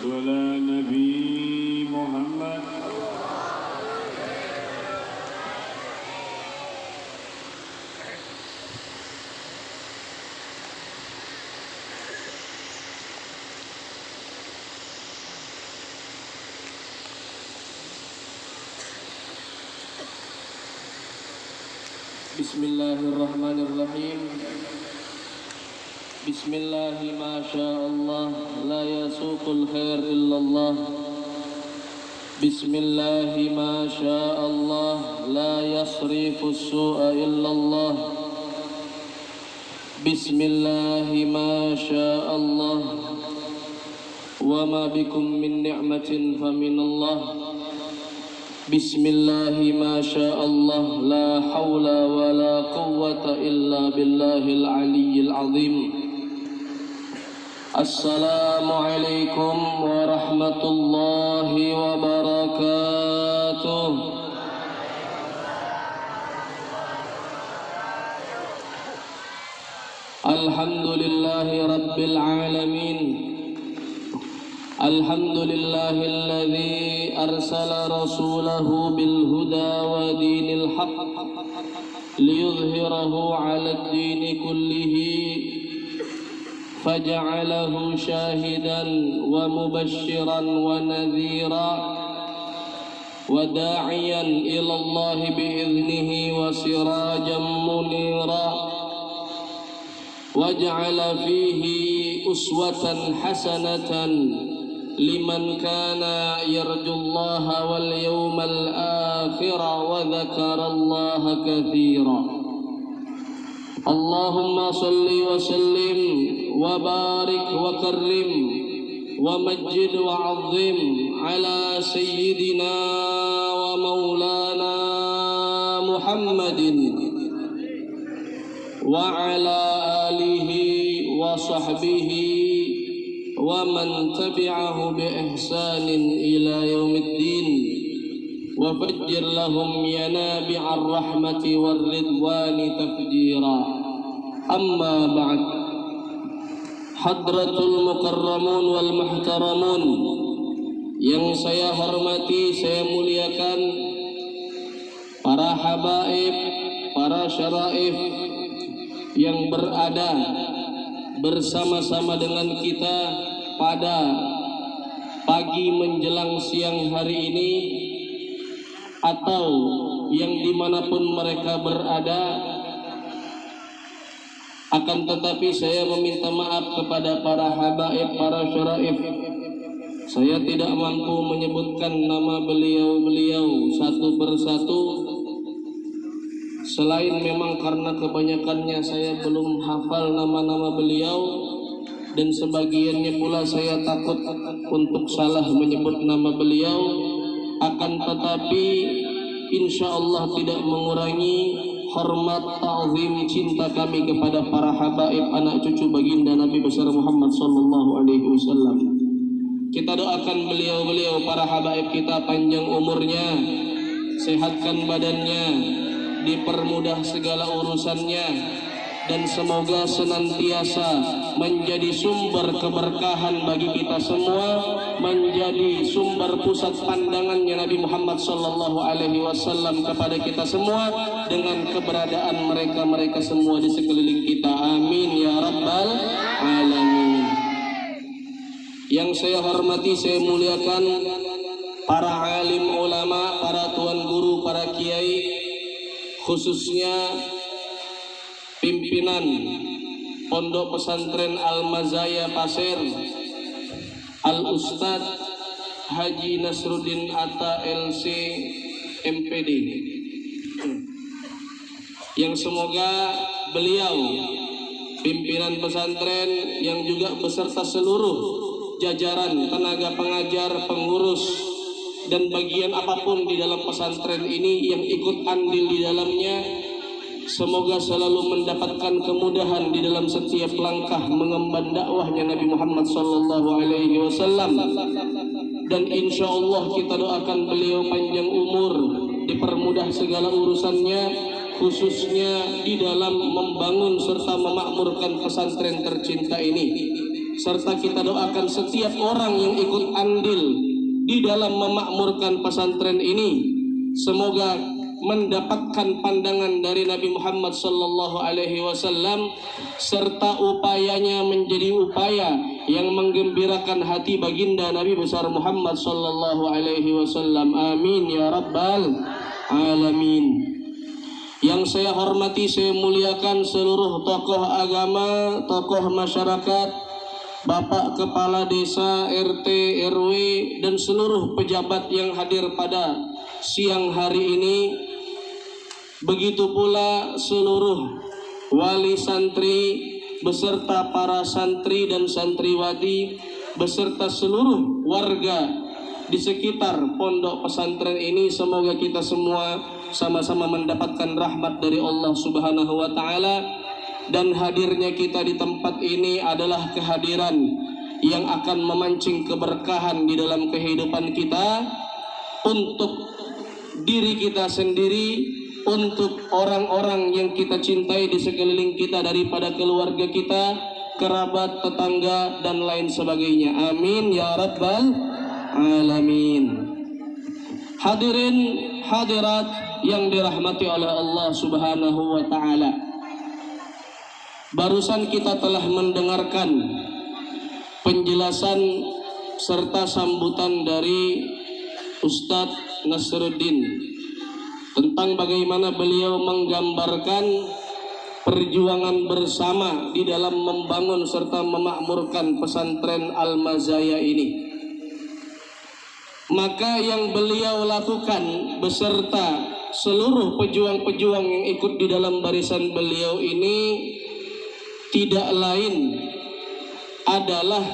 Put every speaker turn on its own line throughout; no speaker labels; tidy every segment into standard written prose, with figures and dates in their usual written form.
على نبي محمد
Bismillahirrahmanirrahim. Bismillahi ma sya'allah la yasuqul khair illallah. Bismillahi ma sya'allah la yasrifus su'a illallah. Bismillahi ma sya'allah wa ma bikum min ni'matin faminallah. Bismillahi ma sya'allah la hawla wa la quwwata illa billahil aliyyil azim. Assalamualaikum warahmatullahi wabarakatuh. Alhamdulillahi rabbil alamin. Alhamdulillahilladzi arsala rasulahu bil huda wa dinil haqq liyudhhirahu 'alad dini kullihi faja'alahu syahidan wa mubasysyiran wa nadhira wa da'iyan ila Allah bi'idhnihi wa sirajan munira waj'ala fihi uswatan hasanatan liman kana yarjullaha wal yawmal akhir wa dzakarallaha katsira. Allahumma salli wa sallim wa barik wa karrim wa majjid wa 'azzim ala sayyidina wa maulana Muhammadin wa ala alihi wa sahbihi wa man tabi'ahu bi ihsanin ila yaumiddin wa fajjir lahum yanabi'ar rahmati war ridwani tafjira. Amma ba'd. Hadratul mukarramun wal muhtaramun, yang saya hormati, saya muliakan para habaib, para syaraif yang berada bersama-sama dengan kita pada pagi menjelang siang hari ini, atau yang dimanapun mereka berada. Akan tetapi saya meminta maaf kepada para habaib, para syaraif. Saya tidak mampu menyebutkan nama beliau-beliau satu persatu, selain memang karena kebanyakannya saya belum hafal nama-nama beliau, dan sebagiannya pula saya takut untuk salah menyebut nama beliau. Akan tetapi insya Allah tidak mengurangi hormat, ta'zim, cinta kami kepada para habaib, anak cucu baginda Nabi besar Muhammad sallallahu alaihi wasallam. Kita doakan beliau-beliau, para habaib kita, panjang umurnya, sehatkan badannya, dipermudah segala urusannya, dan semoga senantiasa menjadi sumber keberkahan bagi kita semua, menjadi sumber pusat pandangannya Nabi Muhammad sallallahu alaihi wasallam kepada kita semua, dengan keberadaan mereka semua di sekeliling kita. Amin ya rabbal alamin. Yang saya hormati, saya muliakan para alim ulama, para tuan guru, para kiai, khususnya pimpinan Pondok Pesantren Al-Mazaya Pasir, Al-Ustadz Haji Nasruddin Atta LC MPD, yang semoga beliau, pimpinan pesantren, yang juga beserta seluruh jajaran tenaga pengajar, pengurus, dan bagian apapun di dalam pesantren ini yang ikut andil di dalamnya, semoga selalu mendapatkan kemudahan di dalam setiap langkah mengemban dakwahnya Nabi Muhammad sallallahu alaihi wasallam. Dan insya Allah kita doakan beliau panjang umur, dipermudah segala urusannya, khususnya di dalam membangun serta memakmurkan pesantren tercinta ini. serta kita doakan setiap orang yang ikut andil di dalam memakmurkan pesantren ini, semoga mendapatkan pandangan dari Nabi Muhammad sallallahu alaihi wasallam serta upayanya menjadi upaya yang menggembirakan hati baginda Nabi besar Muhammad sallallahu alaihi wasallam. Amin ya rabbal alamin. Yang saya hormati, saya muliakan seluruh tokoh agama, tokoh masyarakat, Bapak Kepala Desa, RT, RW, dan seluruh pejabat yang hadir pada siang hari ini. Begitu pula seluruh wali santri beserta para santri dan santriwati beserta seluruh warga di sekitar pondok pesantren ini. Semoga kita semua sama-sama mendapatkan rahmat dari Allah Subhanahu wa taala, dan hadirnya kita di tempat ini adalah kehadiran yang akan memancing keberkahan di dalam kehidupan kita, untuk diri kita sendiri, untuk orang-orang yang kita cintai di sekeliling kita daripada keluarga kita, kerabat, tetangga, dan lain sebagainya. Amin ya rabbal alamin. Hadirin hadirat yang dirahmati oleh Allah Subhanahu wa taala, barusan kita telah mendengarkan penjelasan serta sambutan dari Ustadz Nasruddin tentang bagaimana beliau menggambarkan perjuangan bersama di dalam membangun serta memakmurkan pesantren Al-Mazaya ini. Maka yang beliau lakukan beserta seluruh pejuang-pejuang yang ikut di dalam barisan beliau ini tidak lain adalah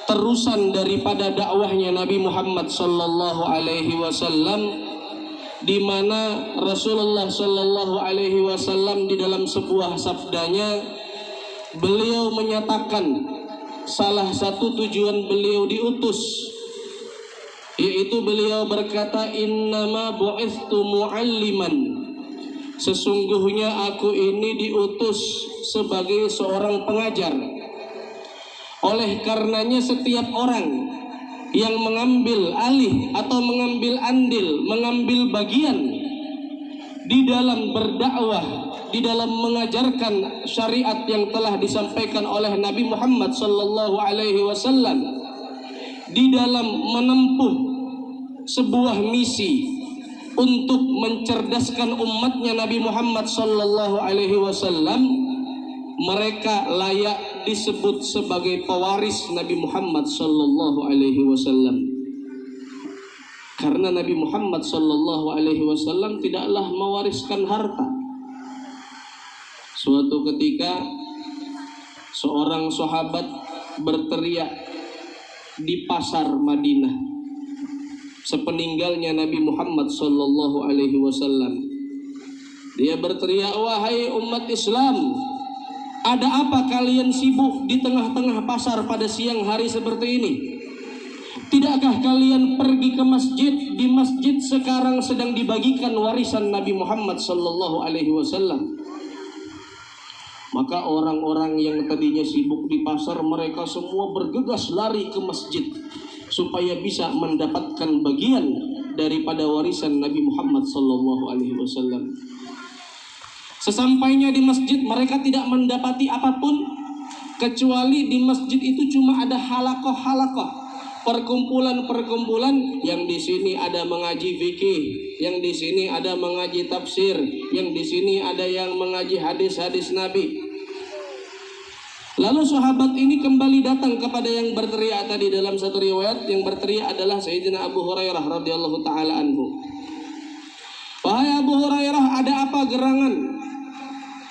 terusan daripada dakwahnya Nabi Muhammad sallallahu alaihi wasallam, di mana Rasulullah sallallahu alaihi wasallam di dalam sebuah sabdanya beliau menyatakan salah satu tujuan beliau diutus, yaitu beliau berkata, innama bu'ithtu mu'alliman, sesungguhnya aku ini diutus sebagai seorang pengajar. Oleh karenanya setiap orang yang mengambil alih atau mengambil andil, mengambil bagian di dalam berdakwah, di dalam mengajarkan syariat yang telah disampaikan oleh Nabi Muhammad sallallahu alaihi wasallam, di dalam menempuh sebuah misi untuk mencerdaskan umatnya Nabi Muhammad sallallahu alaihi wasallam, mereka layak disebut sebagai pewaris Nabi Muhammad sallallahu alaihi wasallam. Karena Nabi Muhammad sallallahu alaihi wasallam tidaklah mewariskan harta. Suatu ketika seorang sahabat berteriak di pasar Madinah sepeninggalnya Nabi Muhammad sallallahu alaihi wasallam. Dia berteriak, wahai umat Islam, ada apa kalian sibuk di tengah-tengah pasar pada siang hari seperti ini? Tidakkah kalian pergi ke masjid? Di masjid sekarang sedang dibagikan warisan Nabi Muhammad sallallahu alaihi wasallam. Maka orang-orang yang tadinya sibuk di pasar, mereka semua bergegas lari ke masjid supaya bisa mendapatkan bagian daripada warisan Nabi Muhammad sallallahu alaihi wasallam. Sesampainya di masjid, mereka tidak mendapati apapun kecuali di masjid itu cuma ada halakoh-halakoh, perkumpulan-perkumpulan yang di sini ada mengaji fikih, yang di sini ada mengaji tafsir, yang di sini ada yang mengaji hadis-hadis Nabi. Lalu sahabat ini kembali datang kepada yang berteriak tadi. Dalam satu riwayat yang berteriak adalah Sayyidina Abu Hurairah radhiyallahu taala anhu. Wahai Abu Hurairah, ada apa gerangan?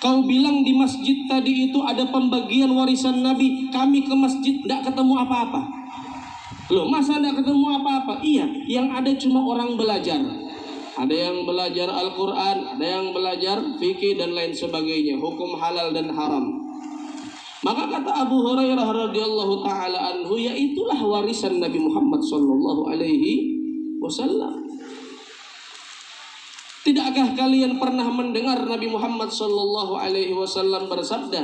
Kau bilang di masjid tadi itu ada pembagian warisan Nabi. Kami ke masjid tidak ketemu apa-apa. Loh, masa tidak ketemu apa-apa? Iya, yang ada cuma orang belajar. Ada yang belajar Al-Quran, ada yang belajar fikih dan lain sebagainya, hukum halal dan haram. Maka kata Abu Hurairah radhiyallahu taala anhu, ya itulah warisan Nabi Muhammad sallallahu alaihi wasallam. Tidakkah kalian pernah mendengar Nabi Muhammad sallallahu alaihi wasallam bersabda,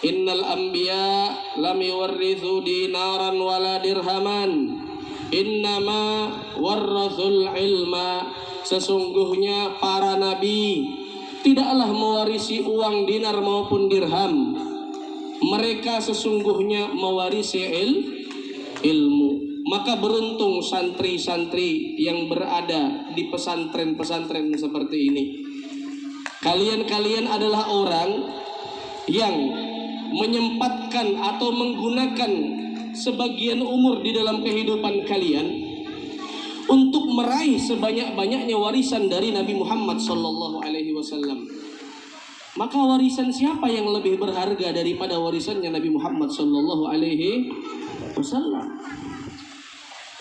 Innal anbiya lam yuwarrithu dinaran wala dirhaman, innama warrathul ilma. Sesungguhnya para nabi tidaklah mewarisi uang dinar maupun dirham. Mereka sesungguhnya mewarisi ilmu. Maka beruntung santri-santri yang berada di pesantren-pesantren seperti ini. Kalian adalah orang yang menyempatkan atau menggunakan sebagian umur di dalam kehidupan kalian untuk meraih sebanyak-banyaknya warisan dari Nabi Muhammad SAW. Maka warisan siapa yang lebih berharga daripada warisannya Nabi Muhammad SAW?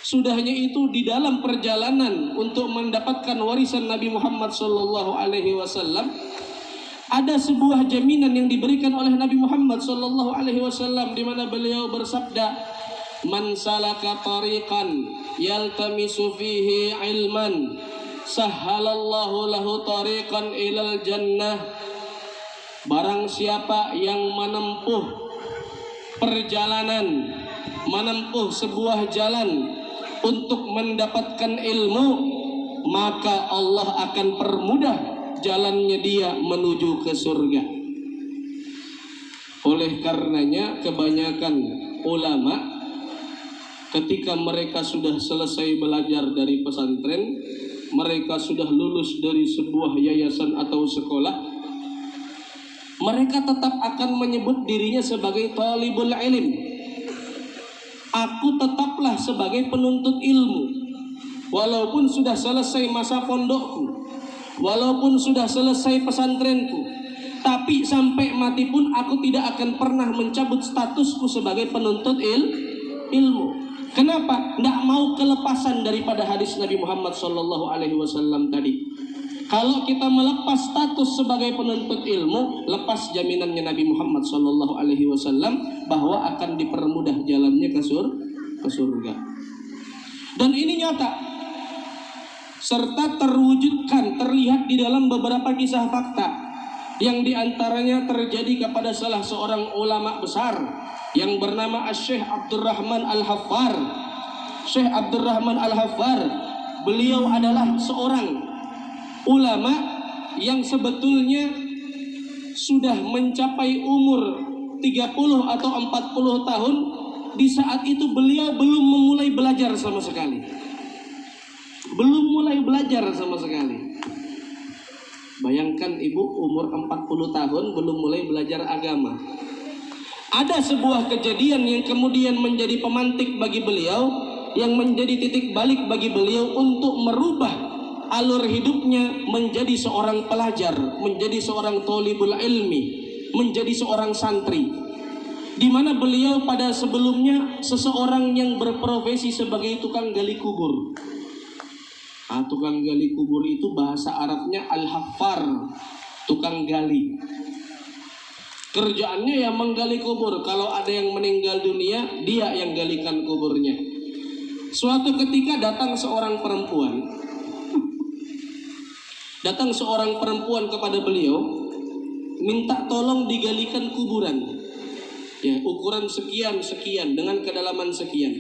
Sudahnya itu di dalam perjalanan untuk mendapatkan warisan Nabi Muhammad SAW, ada sebuah jaminan yang diberikan oleh Nabi Muhammad SAW, di mana beliau bersabda, "Man salaka tariqan yaltamisu fihi ilman, sahhalallahu lahu tariqan ilal jannah." Barang siapa yang menempuh perjalanan, menempuh sebuah jalan untuk mendapatkan ilmu, maka Allah akan permudah jalannya dia menuju ke surga. Oleh karenanya kebanyakan ulama ketika mereka sudah selesai belajar dari pesantren, mereka sudah lulus dari sebuah yayasan atau sekolah, mereka tetap akan menyebut dirinya sebagai talibul ilm. Aku tetaplah sebagai penuntut ilmu, walaupun sudah selesai masa pondokku, walaupun sudah selesai pesantrenku, tapi sampai mati pun aku tidak akan pernah mencabut statusku sebagai penuntut ilmu. Kenapa? Tidak mau kelepasan daripada hadis Nabi Muhammad SAW tadi. Kalau kita melepas status sebagai penuntut ilmu, lepas jaminannya Nabi Muhammad SAW bahwa akan dipermudah jalannya ke surga. Dan ini nyata, serta terwujudkan, terlihat di dalam beberapa kisah fakta, yang diantaranya terjadi kepada salah seorang ulama besar yang bernama Syekh Abdurrahman Al-Haffar. Syekh Abdurrahman Al-Haffar, beliau adalah seorang ulama yang sebetulnya sudah mencapai umur 30 atau 40 tahun. Di saat itu beliau belum memulai belajar sama sekali. Bayangkan ibu, umur 40 tahun belum mulai belajar agama. Ada sebuah kejadian yang kemudian menjadi pemantik bagi beliau, yang menjadi titik balik bagi beliau untuk merubah alur hidupnya menjadi seorang pelajar, menjadi seorang thalibul ilmi, menjadi seorang santri. Di mana beliau pada sebelumnya seseorang yang berprofesi sebagai tukang gali kubur. Tukang gali kubur itu bahasa Arabnya al-haffar, tukang gali. Kerjaannya ya menggali kubur. Kalau ada yang meninggal dunia, dia yang galikan kuburnya. Suatu ketika datang seorang perempuan kepada beliau, minta tolong digalikan kuburan. Ya, ukuran sekian dengan kedalaman sekian.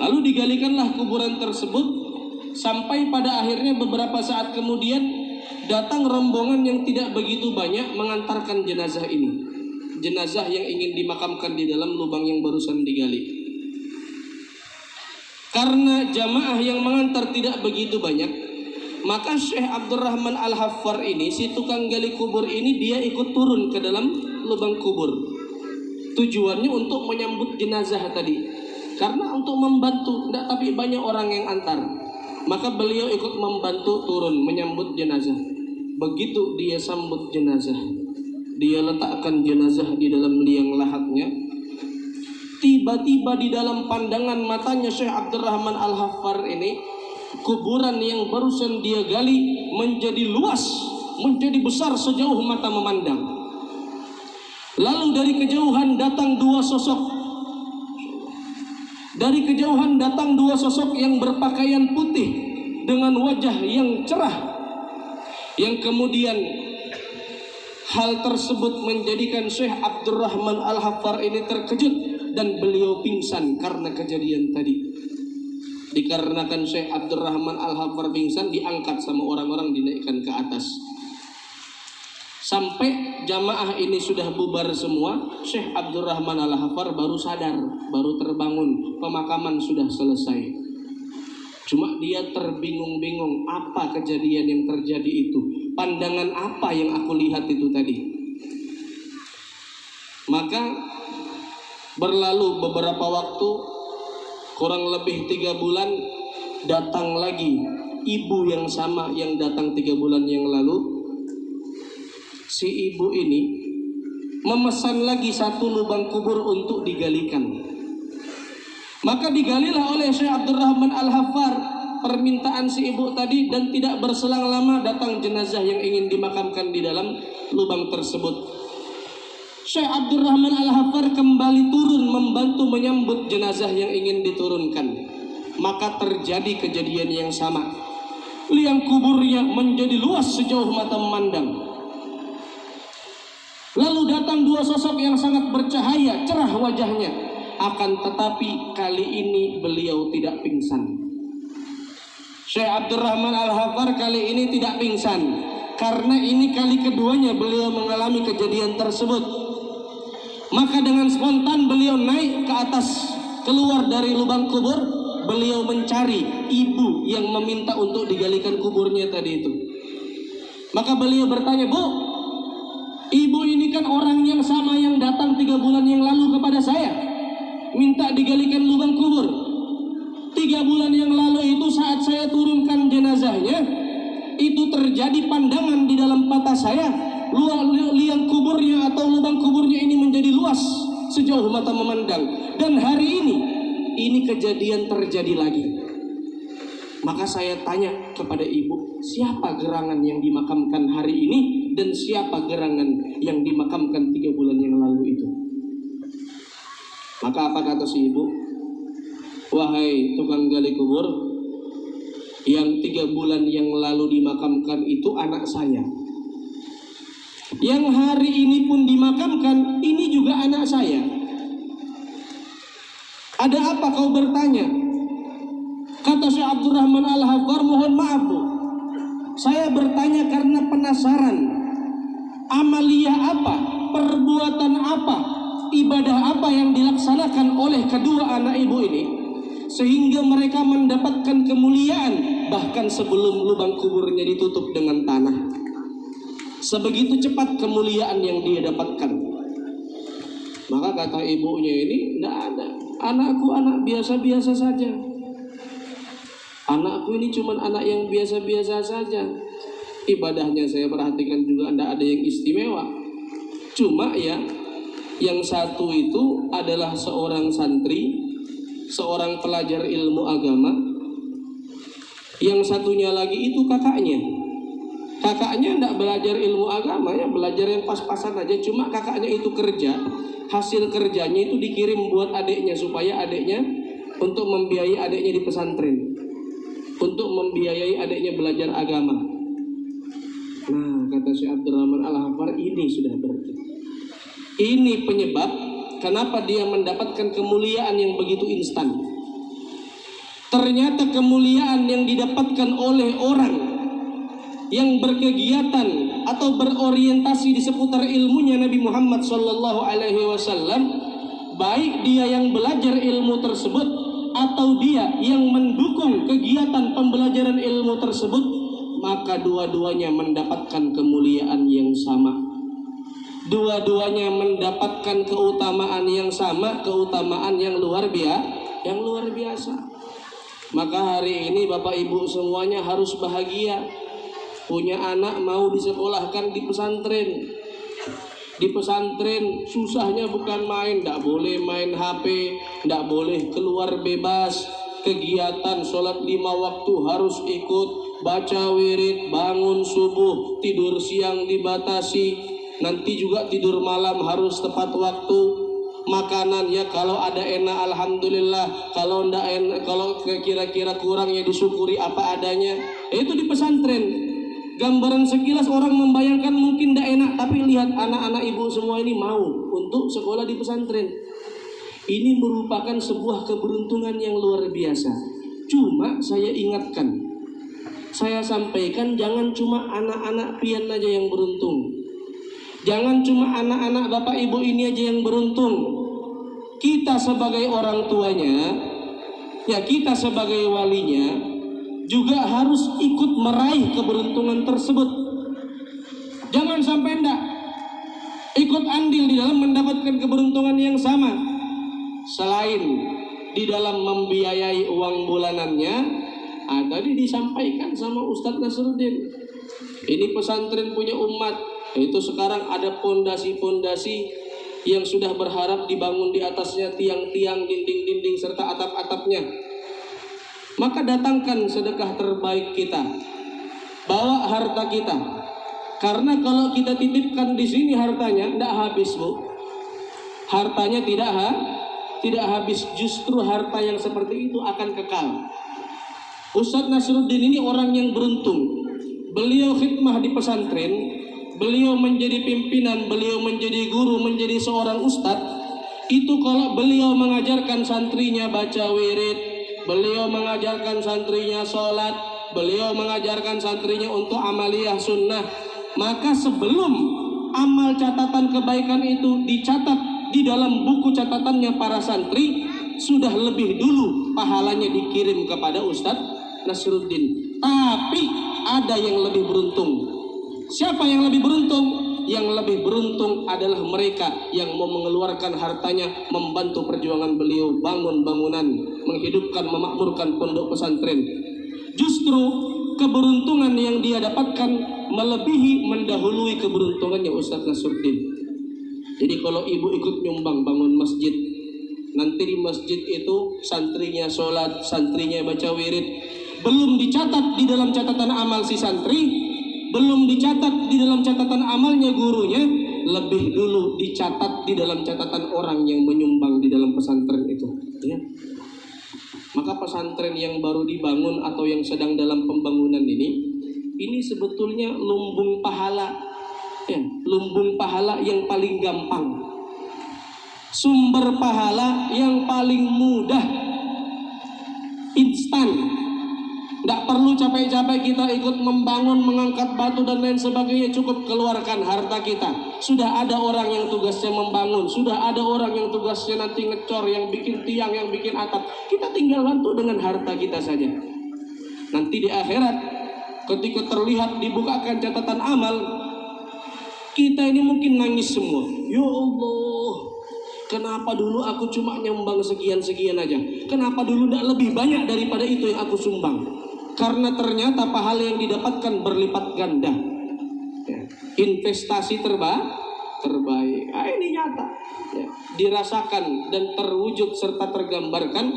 Lalu digalikanlah kuburan tersebut, sampai pada akhirnya beberapa saat kemudian datang rombongan yang tidak begitu banyak mengantarkan jenazah ini. Jenazah yang ingin dimakamkan di dalam lubang yang barusan digali. Karena jamaah yang mengantar tidak begitu banyak, maka Syekh Abdurrahman Al-Haffar ini, si tukang gali kubur ini, dia ikut turun ke dalam lubang kubur. Tujuannya untuk menyambut jenazah tadi. Karena untuk membantu, tidak, tapi banyak orang yang antar. Maka beliau ikut membantu turun menyambut jenazah. Begitu dia sambut jenazah, dia letakkan jenazah di dalam liang lahatnya. Tiba-tiba di dalam pandangan matanya Syekh Abdurrahman Al-Haffar ini, kuburan yang barusan dia gali menjadi luas, menjadi besar sejauh mata memandang. Lalu dari kejauhan datang dua sosok yang berpakaian putih dengan wajah yang cerah, yang kemudian Hal tersebut menjadikan Syekh Abdurrahman Al-Haffar ini terkejut dan beliau pingsan karena kejadian tadi. Dikarenakan Syekh Abdurrahman Al-Haffar pingsan, diangkat sama orang-orang, dinaikkan ke atas. Sampai jamaah ini sudah bubar semua, Syekh Abdurrahman Al-Haffar baru sadar, baru terbangun. Pemakaman sudah selesai. Cuma dia terbingung-bingung, apa kejadian yang terjadi itu? Pandangan apa yang aku lihat itu tadi? Maka berlalu beberapa waktu, kurang lebih 3 bulan, datang lagi ibu yang sama yang datang 3 bulan yang lalu. Si ibu ini memesan lagi satu lubang kubur untuk digalikan. Maka digalilah oleh Syekh Abdurrahman Al-Haffar permintaan si ibu tadi, dan tidak berselang lama datang jenazah yang ingin dimakamkan di dalam lubang tersebut. Syekh Abdurrahman Al-Haffar kembali turun membantu menyambut jenazah yang ingin diturunkan. Maka terjadi kejadian yang sama. Liang kuburnya menjadi luas sejauh mata memandang. Lalu datang 2 sosok yang sangat bercahaya, cerah wajahnya. Akan tetapi kali ini beliau tidak pingsan. Syekh Abdurrahman Al-Haffar kali ini tidak pingsan, karena ini kali keduanya beliau mengalami kejadian tersebut. Maka dengan spontan beliau naik ke atas, keluar dari lubang kubur. Beliau mencari ibu yang meminta untuk digalikan kuburnya tadi itu. Maka beliau bertanya, "Bu, ibu ini kan orang yang sama yang datang 3 bulan yang lalu kepada saya, minta digalikan lubang kubur. 3 bulan yang lalu itu saat saya turunkan jenazahnya, itu terjadi pandangan di dalam mata saya, liang kuburnya atau lubang kuburnya ini menjadi luas sejauh mata memandang. Dan hari ini kejadian terjadi lagi." Maka saya tanya kepada ibu, siapa gerangan yang dimakamkan hari ini dan siapa gerangan yang dimakamkan 3 bulan yang lalu itu? Maka apa kata si ibu? "Wahai tukang gali kubur, yang 3 bulan yang lalu dimakamkan itu anak saya. Yang hari ini pun dimakamkan, ini juga anak saya. Ada apa kau bertanya?" Kata Syekh Abdurrahman Al-Haffar, "Mohon maaf, Bu. Saya bertanya karena penasaran. Amaliyah apa, perbuatan apa, ibadah apa yang dilaksanakan oleh kedua anak ibu ini sehingga mereka mendapatkan kemuliaan bahkan sebelum lubang kuburnya ditutup dengan tanah. Sebegitu cepat kemuliaan yang dia dapatkan." Maka kata ibunya ini, "Tidak ada. Anakku anak biasa-biasa saja. Anakku ini cuma anak yang biasa-biasa saja. Ibadahnya saya perhatikan juga tidak ada yang istimewa. Cuma ya, yang satu itu adalah seorang santri, seorang pelajar ilmu agama. Yang satunya lagi itu kakaknya. Kakaknya tidak belajar ilmu agama, ya belajar yang pas-pasan aja. Cuma kakaknya itu kerja, hasil kerjanya itu dikirim buat adiknya supaya adiknya untuk membiayai adiknya di pesantren, untuk membiayai adiknya belajar agama." Nah, kata Syekh Abdurrahman Al-Haffar, ini sudah berarti. Ini penyebab kenapa dia mendapatkan kemuliaan yang begitu instan. Ternyata kemuliaan yang didapatkan oleh orang yang berkegiatan atau berorientasi di seputar ilmunya Nabi Muhammad SAW, baik dia yang belajar ilmu tersebut atau dia yang mendukung kegiatan pembelajaran ilmu tersebut, maka dua-duanya mendapatkan kemuliaan yang sama. Dua-duanya mendapatkan keutamaan yang sama, keutamaan yang luar biasa. Maka hari ini Bapak Ibu semuanya harus bahagia. Punya anak mau disekolahkan di pesantren. Di pesantren susahnya bukan main, tidak boleh main HP, tidak boleh keluar bebas. Kegiatan sholat 5 waktu harus ikut, baca wirid, bangun subuh, tidur siang dibatasi, nanti juga tidur malam harus tepat waktu. Makanan ya kalau ada enak alhamdulillah, kalau ndak enak, kalau kira-kira kurang ya disyukuri apa adanya. Itu di pesantren. Gambaran sekilas orang membayangkan mungkin tidak enak, tapi lihat anak-anak ibu semua ini mau untuk sekolah di pesantren. Ini merupakan sebuah keberuntungan yang luar biasa. Cuma saya ingatkan, saya sampaikan, jangan cuma anak-anak pian aja yang beruntung. Jangan cuma anak-anak bapak ibu ini aja yang beruntung. Kita sebagai orang tuanya, ya kita sebagai walinya, juga harus ikut meraih keberuntungan tersebut. Jangan sampai enggak ikut andil di dalam mendapatkan keberuntungan yang sama. Selain di dalam membiayai uang bulanannya, tadi disampaikan sama Ustadz Nasruddin, ini pesantren punya umat, itu sekarang ada pondasi-pondasi yang sudah berharap dibangun di atasnya tiang-tiang, dinding-dinding serta atap-atapnya. Maka datangkan sedekah terbaik kita, bawa harta kita, karena kalau kita titipkan di sini hartanya tidak habis, Bu. Hartanya tidak habis, justru harta yang seperti itu akan kekal. Ustadz Nasruddin ini orang yang beruntung. Beliau khidmah di pesantren, beliau menjadi pimpinan, beliau menjadi guru, menjadi seorang ustadz. Itu kalau beliau mengajarkan santrinya baca wirid, beliau mengajarkan santrinya sholat, beliau mengajarkan santrinya untuk amaliyah sunnah, maka sebelum amal catatan kebaikan itu dicatat di dalam buku catatannya para santri, sudah lebih dulu pahalanya dikirim kepada Ustadz Nasruddin. Tapi ada yang lebih beruntung. Siapa yang lebih beruntung? Yang lebih beruntung adalah mereka yang mau mengeluarkan hartanya membantu perjuangan beliau bangun bangunan, menghidupkan, memakmurkan pondok pesantren. Justru keberuntungan yang dia dapatkan melebihi, mendahului keberuntungannya Ustadz Nasruddin. Jadi kalau ibu ikut nyumbang bangun masjid, nanti di masjid itu santrinya sholat, santrinya baca wirid, belum dicatat di dalam catatan amal si santri, belum dicatat di dalam catatan amalnya gurunya, lebih dulu dicatat di dalam catatan orang yang menyumbang di dalam pesantren itu, ya. Maka pesantren yang baru dibangun atau yang sedang dalam pembangunan ini sebetulnya lumbung pahala, ya, lumbung pahala yang paling gampang, sumber pahala yang paling mudah, instan. Tidak perlu capek-capek kita ikut membangun, mengangkat batu dan lain sebagainya. Cukup keluarkan harta kita. Sudah ada orang yang tugasnya membangun, sudah ada orang yang tugasnya nanti ngecor, yang bikin tiang, yang bikin atap. Kita tinggal bantu dengan harta kita saja. Nanti di akhirat, ketika terlihat dibukakan catatan amal, kita ini mungkin nangis semua. Ya Allah, kenapa dulu aku cuma nyumbang sekian-sekian aja? Kenapa dulu tidak lebih banyak daripada itu yang aku sumbang? Karena ternyata pahala yang didapatkan berlipat ganda, ya. Investasi terbaik. Ini nyata, ya. Dirasakan dan terwujud serta tergambarkan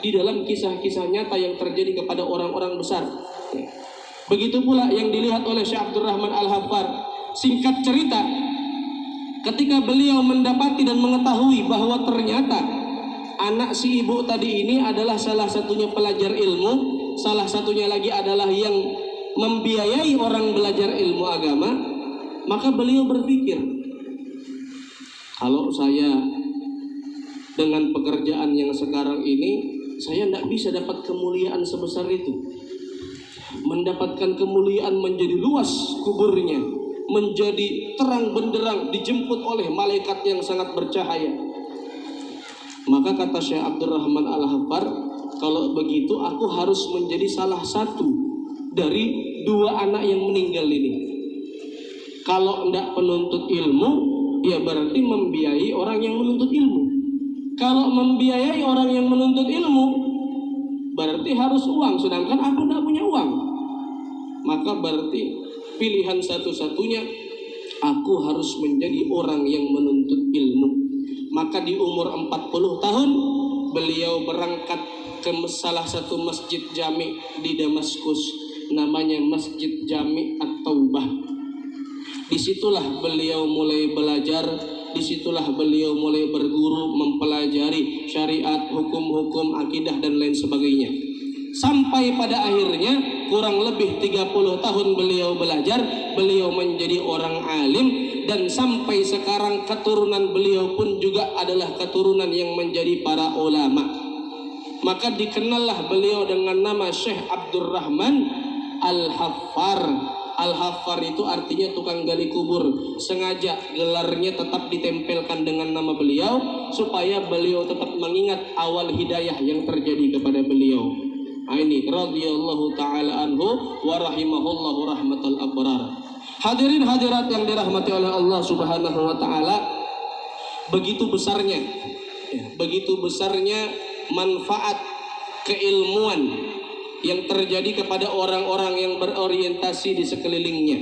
di dalam kisah-kisah nyata yang terjadi kepada orang-orang besar, ya. Begitu pula yang dilihat oleh Syekh Abdurrahman Al-Haffar. Singkat cerita, ketika beliau mendapati dan mengetahui bahwa ternyata anak si ibu tadi ini adalah salah satunya pelajar ilmu, salah satunya lagi adalah yang membiayai orang belajar ilmu agama, maka beliau berpikir, kalau saya dengan pekerjaan yang sekarang ini, saya tidak bisa dapat kemuliaan sebesar itu. Mendapatkan kemuliaan menjadi luas kuburnya, menjadi terang benderang, dijemput oleh malaikat yang sangat bercahaya. Maka kata Syekh Abdurrahman Al-Haffar, kalau begitu aku harus menjadi salah satu dari dua anak yang meninggal ini. Kalau tidak penuntut ilmu, ya berarti membiayai orang yang menuntut ilmu. Kalau membiayai orang yang menuntut ilmu, berarti harus uang, sedangkan aku tidak punya uang. Maka berarti pilihan satu-satunya, aku harus menjadi orang yang menuntut ilmu. Maka di umur 40 tahun, beliau berangkat ke salah satu masjid jami di Damaskus, namanya Masjid Jami At-Taubah. Disitulah beliau mulai belajar, disitulah beliau mulai berguru, mempelajari syariat, hukum-hukum, akidah dan lain sebagainya. Sampai pada akhirnya kurang lebih 30 tahun beliau belajar, beliau menjadi orang alim, dan sampai sekarang keturunan beliau pun juga adalah keturunan yang menjadi para ulama. Maka dikenallah beliau dengan nama Syekh Abdurrahman Al-Haffar. Al-Haffar itu artinya tukang gali kubur. Sengaja gelarnya tetap ditempelkan dengan nama beliau supaya beliau tetap mengingat awal hidayah yang terjadi kepada beliau. Ini radhiyallahu taala anhu wa rahimahullahu rahmatal abrar. Hadirin hadirat yang dirahmati oleh Allah Subhanahu wa taala, begitu besarnya manfaat keilmuan yang terjadi kepada orang-orang yang berorientasi di sekelilingnya.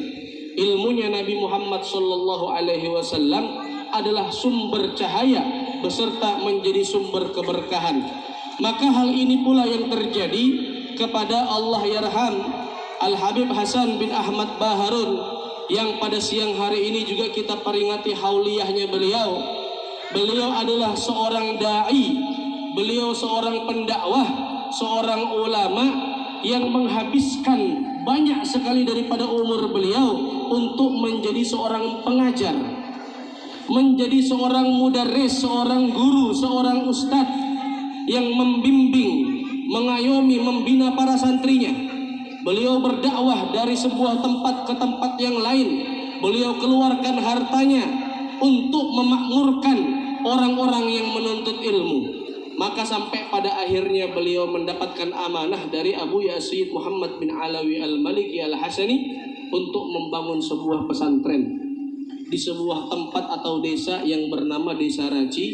Ilmunya Nabi Muhammad sallallahu alaihi wasallam adalah sumber cahaya beserta menjadi sumber keberkahan. Maka hal ini pula yang terjadi kepada Allah yarham Al-Habib Hasan bin Ahmad Baharun, yang pada siang hari ini juga kita peringati hauliyahnya beliau. Beliau adalah seorang dai, beliau seorang pendakwah, seorang ulama yang menghabiskan banyak sekali daripada umur beliau untuk menjadi seorang pengajar, menjadi seorang mudarris, seorang guru, seorang ustadz yang membimbing, mengayomi, membina para santrinya. Beliau berdakwah dari sebuah tempat ke tempat yang lain. Beliau keluarkan hartanya untuk memakmurkan orang-orang yang menuntut ilmu. Maka sampai pada akhirnya beliau mendapatkan amanah dari Abu Yazid Muhammad bin Alawi Al-Maliki Al-Hasani untuk membangun sebuah pesantren di sebuah tempat atau desa yang bernama Desa Raci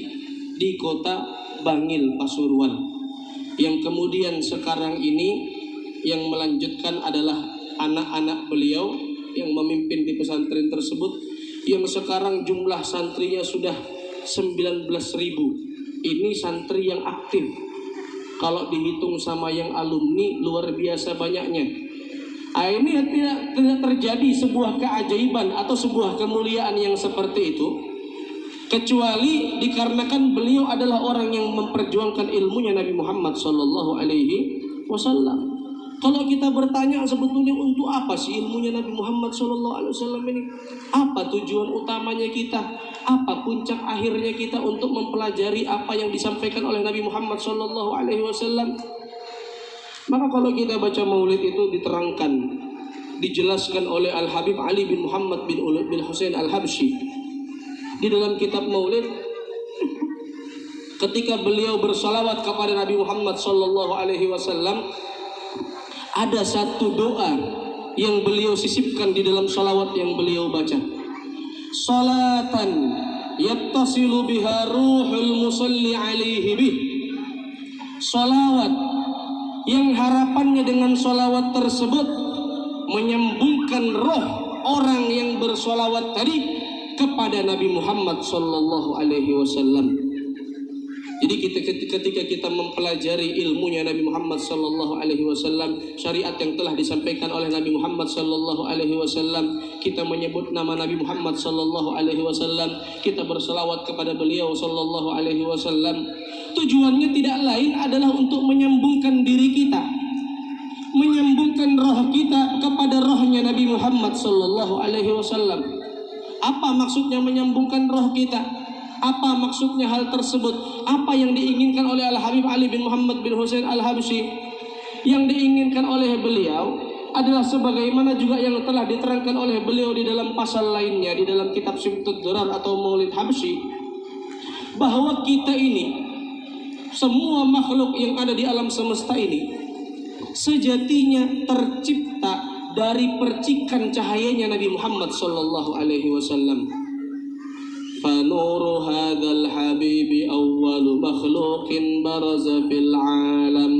di kota Bangil, Pasuruan. Yang kemudian sekarang ini yang melanjutkan adalah anak-anak beliau yang memimpin di pesantren tersebut, yang sekarang jumlah santrinya sudah 19.000. Ini santri yang aktif. Kalau dihitung sama yang alumni, luar biasa banyaknya. Ini tidak terjadi sebuah keajaiban atau sebuah kemuliaan yang seperti itu, kecuali dikarenakan beliau adalah orang yang memperjuangkan ilmunya Nabi Muhammad sallallahu alaihi wasallam. Kalau kita bertanya sebetulnya untuk apa sih ilmunya Nabi Muhammad SAW ini? Apa tujuan utamanya kita? Apa puncak akhirnya kita untuk mempelajari apa yang disampaikan oleh Nabi Muhammad SAW? Maka kalau kita baca maulid itu diterangkan, dijelaskan oleh Al-Habib Ali bin Muhammad bin Husain Al-Habsyi. Di dalam kitab maulid, ketika beliau bersalawat kepada Nabi Muhammad SAW, ada satu doa yang beliau sisipkan di dalam salawat yang beliau baca. Salatan yattasilu biha ruhul musalli alaihi bih. Salawat yang harapannya dengan salawat tersebut menyambungkan roh orang yang bersalawat tadi kepada Nabi Muhammad sallallahu alaihi wasallam. Jadi ketika kita mempelajari ilmunya Nabi Muhammad sallallahu alaihi wasallam, syariat yang telah disampaikan oleh Nabi Muhammad sallallahu alaihi wasallam, kita menyebut nama Nabi Muhammad sallallahu alaihi wasallam, kita berselawat kepada beliau sallallahu alaihi wasallam. Tujuannya tidak lain adalah untuk menyambungkan diri kita, menyambungkan roh kita kepada rohnya Nabi Muhammad sallallahu alaihi wasallam. Apa maksudnya menyambungkan roh kita? Apa maksudnya hal tersebut? Apa yang diinginkan oleh Al-Habib Ali bin Muhammad bin Husain Al-Habsyi? Yang diinginkan oleh beliau adalah sebagaimana juga yang telah diterangkan oleh beliau di dalam pasal lainnya, di dalam kitab Simtud Durar atau Maulid Habsyi, bahwa kita ini, semua makhluk yang ada di alam semesta ini, sejatinya tercipta dari percikan cahayanya Nabi Muhammad sallallahu alaihi wasallam. فنور هذا الحبيب أول مخلوق برز في العالم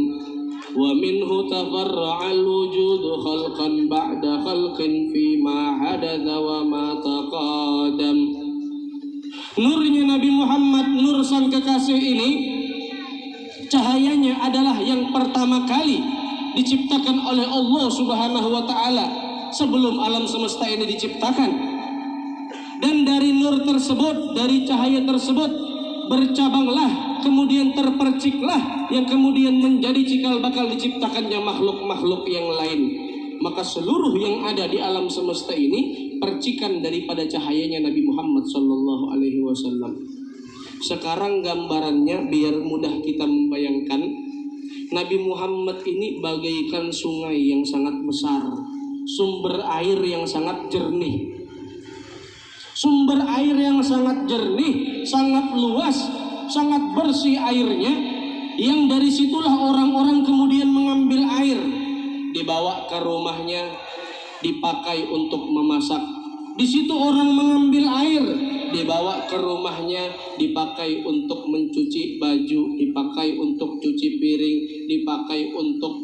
ومنه تفرع الوجود خلقا بعد خلق فيما حدث وما تقادم. Nurnya Nabi Muhammad, nur sang kekasih ini, cahayanya adalah yang pertama kali diciptakan oleh Allah Subhanahu wa taala sebelum alam semesta ini diciptakan. Dan dari nur tersebut, dari cahaya tersebut, bercabanglah kemudian terperciklah yang kemudian menjadi cikal bakal diciptakannya makhluk-makhluk yang lain. Maka seluruh yang ada di alam semesta ini percikan daripada cahayanya Nabi Muhammad sallallahu alaihi wasallam. Sekarang gambarannya biar mudah kita membayangkan, Nabi Muhammad ini bagaikan sungai yang sangat besar, sumber air yang sangat jernih. Sumber air yang sangat jernih, sangat luas, sangat bersih airnya, yang dari situlah orang-orang kemudian mengambil air, dibawa ke rumahnya, dipakai untuk memasak. Di situ orang mengambil air, dibawa ke rumahnya, dipakai untuk mencuci baju, dipakai untuk cuci piring, dipakai untuk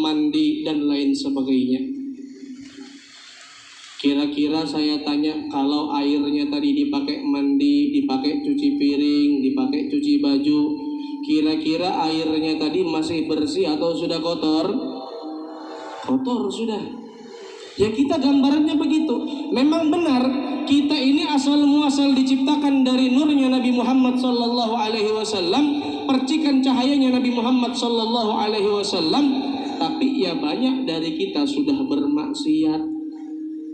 mandi dan lain sebagainya. Kira-kira saya tanya, kalau airnya tadi dipakai mandi, dipakai cuci piring, dipakai cuci baju, kira-kira airnya tadi masih bersih atau sudah kotor? Kotor sudah. Ya kita gambarannya begitu. Memang benar kita ini asal muasal diciptakan dari nurnya Nabi Muhammad sallallahu alaihi wasallam, percikan cahayanya Nabi Muhammad sallallahu alaihi wasallam, tapi ya banyak dari kita sudah bermaksiat.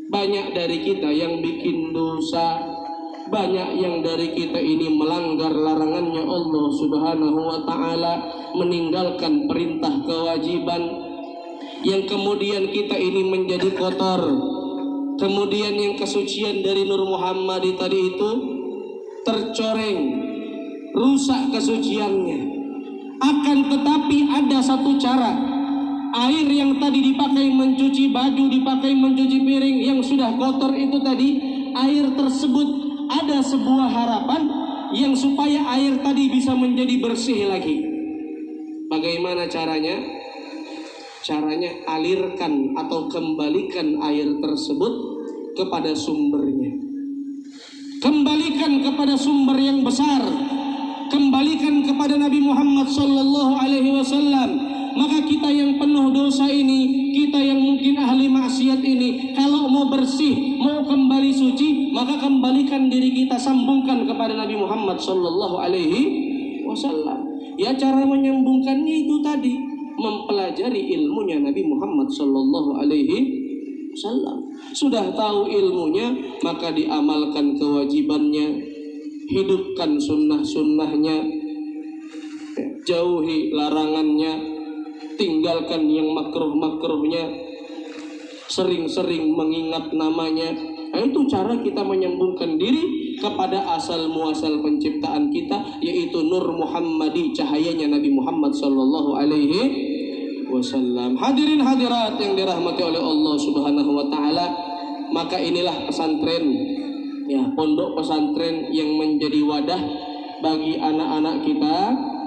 Banyak dari kita yang bikin dosa, banyak yang dari kita ini melanggar larangannya Allah Subhanahu wa ta'ala, meninggalkan perintah kewajiban, yang kemudian kita ini menjadi kotor. Kemudian yang kesucian dari Nur Muhammad tadi itu tercoreng, rusak kesuciannya. Akan tetapi ada satu cara. Air yang tadi dipakai mencuci baju, dipakai mencuci piring, yang sudah kotor itu tadi, air tersebut ada sebuah harapan yang supaya air tadi bisa menjadi bersih lagi. Bagaimana caranya? Caranya alirkan atau kembalikan air tersebut kepada sumbernya. Kembalikan kepada sumber yang besar. Kembalikan kepada Nabi Muhammad sallallahu alaihi wasallam. Maka kita yang penuh dosa ini, kita yang mungkin ahli maksiat ini, kalau mau bersih, mau kembali suci, maka kembalikan diri kita, sambungkan kepada Nabi Muhammad sallallahu alaihi wasallam. Ya cara menyambungkannya itu tadi, mempelajari ilmunya Nabi Muhammad sallallahu alaihi wasallam. Sudah tahu ilmunya, maka diamalkan kewajibannya, hidupkan sunnah-sunnahnya, jauhi larangannya, tinggalkan yang makruh-makruhnya, sering-sering mengingat namanya. Nah, itu cara kita menyambungkan diri kepada asal muasal penciptaan kita, yaitu Nur Muhammadi, cahayanya Nabi Muhammad sallallahu alaihi wasallam. Hadirin hadirat yang dirahmati oleh Allah Subhanahu wa taala, maka inilah pesantren, ya, pondok pesantren yang menjadi wadah bagi anak-anak kita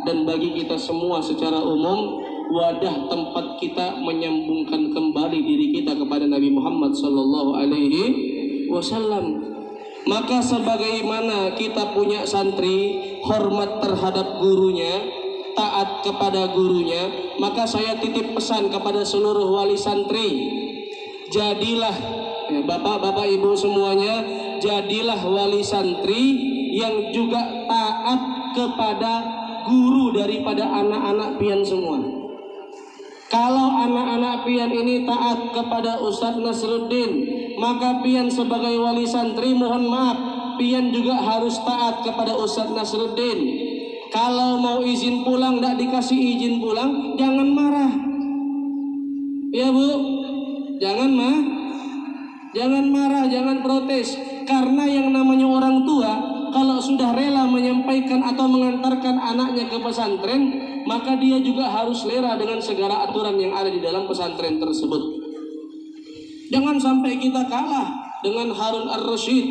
dan bagi kita semua secara umum, wadah tempat kita menyambungkan kembali diri kita kepada Nabi Muhammad sallallahu alaihi wasallam. Maka sebagaimana kita punya santri, hormat terhadap gurunya, taat kepada gurunya, maka saya titip pesan kepada seluruh wali santri, jadilah, ya, bapak-bapak ibu semuanya, jadilah wali santri yang juga taat kepada guru daripada anak-anak pian semua. Kalau anak-anak pian ini taat kepada Ustadz Nasruddin, maka pian sebagai wali santri, mohon maaf, pian juga harus taat kepada Ustadz Nasruddin. Kalau mau izin pulang, tidak dikasih izin pulang, jangan marah. Ya Bu, jangan marah, jangan protes. Karena yang namanya orang tua, kalau sudah rela menyampaikan atau mengantarkan anaknya ke pesantren, maka dia juga harus rela dengan segala aturan yang ada di dalam pesantren tersebut. Jangan sampai kita kalah dengan Harun ar-Rasyid.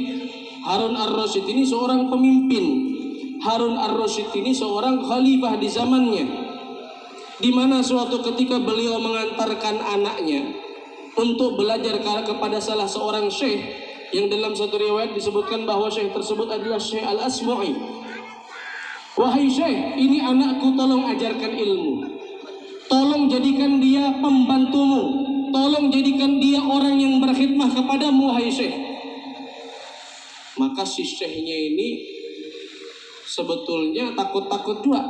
Harun ar-Rasyid ini seorang pemimpin. Harun ar-Rasyid ini seorang khalifah di zamannya, di mana suatu ketika beliau mengantarkan anaknya untuk belajar kepada salah seorang syekh, yang dalam satu riwayat disebutkan bahwa syekh tersebut adalah Syekh Al-Asmu'i. Wahai syekh, ini anakku, tolong ajarkan ilmu, tolong jadikan dia pembantumu, tolong jadikan dia orang yang berkhidmah kepadamu, wahai syekh. Maka si syekhnya ini Sebetulnya takut-takut juga,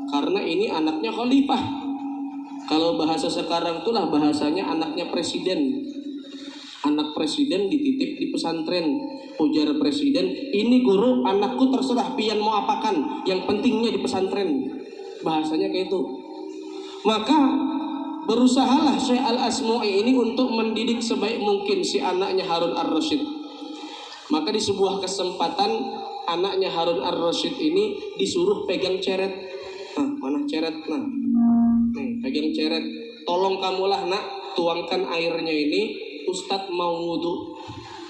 karena ini anaknya khalifah. Kalau bahasa sekarang itulah bahasanya anaknya presiden. Anak presiden dititip di pesantren. Ujar presiden, ini guru, anakku terserah pian mau apakan, yang pentingnya di pesantren. Bahasanya kayak itu. Maka berusahalah Syekh Al-Asmu'i ini untuk mendidik sebaik mungkin si anaknya Harun Ar-Rasyid. Maka di sebuah kesempatan anaknya Harun Ar-Rasyid ini disuruh pegang ceret. Nah, mana ceret? Nah, nih, pegang ceret. Tolong kamulah nak, tuangkan airnya ini. Ustadz mau wudhu.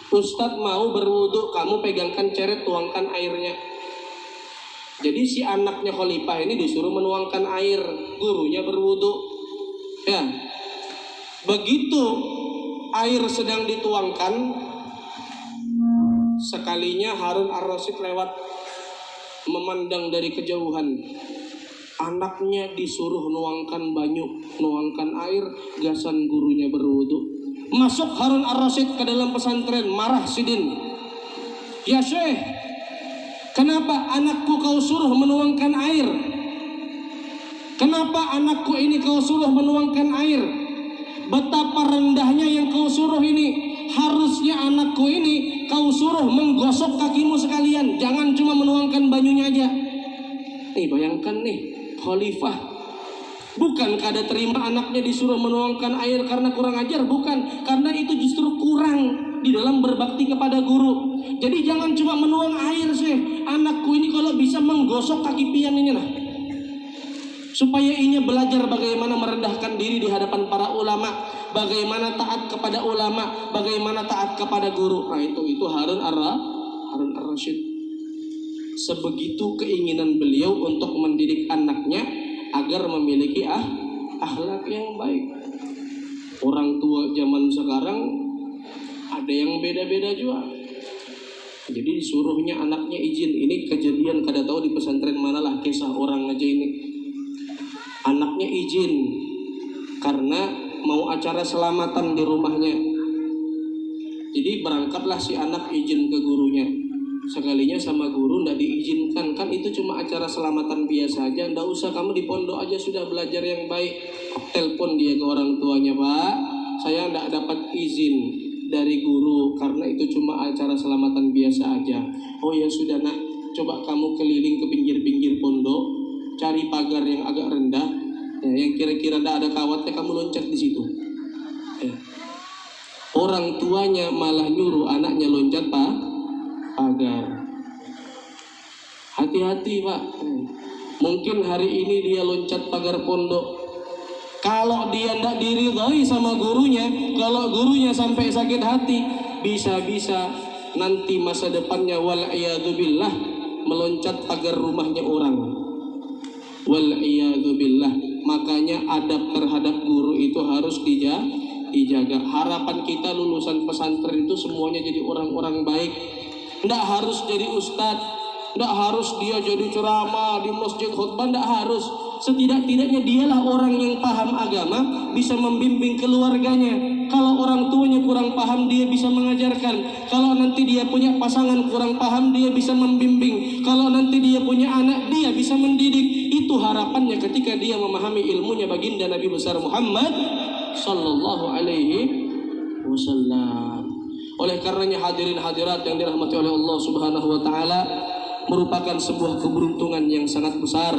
Ustadz mau berwudhu, kamu pegangkan ceret, tuangkan airnya. Jadi si anaknya khalifah ini disuruh menuangkan air, gurunya berwudhu. Ya, begitu air sedang dituangkan, sekalinya Harun Ar-Rasyid lewat memandang dari kejauhan. Anaknya disuruh nuangkan banyu, nuangkan air, gasan gurunya berwudhu. Masuk Harun Ar-Rasyid ke dalam pesantren, marah Sidin. Ya Syekh, kenapa anakku kau suruh menuangkan air? Kenapa anakku ini kau suruh menuangkan air? Betapa rendahnya yang kau suruh ini. Harusnya anakku ini kau suruh menggosok kakimu sekalian, jangan cuma menuangkan banyunya aja. Nih bayangkan nih, khalifah. Bukan kada terima anaknya disuruh menuangkan air karena kurang ajar, bukan. Karena itu justru kurang di dalam berbakti kepada guru. Jadi jangan cuma menuang air sih. Anakku ini kalau bisa menggosok kaki pian ini lah. Supaya inya belajar bagaimana merendahkan diri di hadapan para ulama, bagaimana taat kepada ulama, bagaimana taat kepada guru. Nah itu Harun Ar-Rasyid. Sebegitu keinginan beliau untuk mendidik anaknya agar memiliki akhlak yang baik. Orang tua zaman sekarang ada yang beda-beda juga. Jadi disuruhnya anaknya izin. Ini kejadian kada tahu di pesantren manalah, kisah orang aja ini. Anaknya izin karena mau acara selamatan di rumahnya. Jadi berangkatlah si anak izin ke gurunya. Sekalinya sama guru ndak diizinkan, kan itu cuma acara selamatan biasa aja, ndak usah, kamu di pondok aja sudah belajar yang baik. Telepon dia ke orang tuanya, Pak, saya ndak dapat izin dari guru karena itu cuma acara selamatan biasa aja. Oh ya sudah nak, coba kamu keliling ke pinggir-pinggir pondok, cari pagar yang agak rendah, ya, yang kira-kira ndak ada kawatnya, kamu loncat di situ. Ya. Orang tuanya malah nyuruh anaknya loncat pagar. Hati-hati Pak. Mungkin hari ini dia loncat pagar pondok. Kalau dia tidak diridhoi sama gurunya, kalau gurunya sampai sakit hati, bisa-bisa nanti masa depannya wal'iyadzubillah meloncat pagar rumahnya orang. Wal'iyadzubillah. Makanya adab terhadap guru itu harus dijaga. Harapan kita lulusan pesantren itu semuanya jadi orang-orang baik. Nggak harus jadi ustadz, nggak harus dia jadi ceramah di masjid khutbah, nggak harus. Setidak-tidaknya dialah orang yang paham agama, bisa membimbing keluarganya. Kalau orang tuanya kurang paham, dia bisa mengajarkan. Kalau nanti dia punya pasangan kurang paham, dia bisa membimbing. Kalau nanti dia punya anak, dia bisa mendidik. Itu harapannya ketika dia memahami ilmunya baginda Nabi besar Muhammad Sallallahu Alaihi Wasallam. Oleh karenanya hadirin hadirat yang dirahmati oleh Allah Subhanahu wa taala, merupakan sebuah keberuntungan yang sangat besar,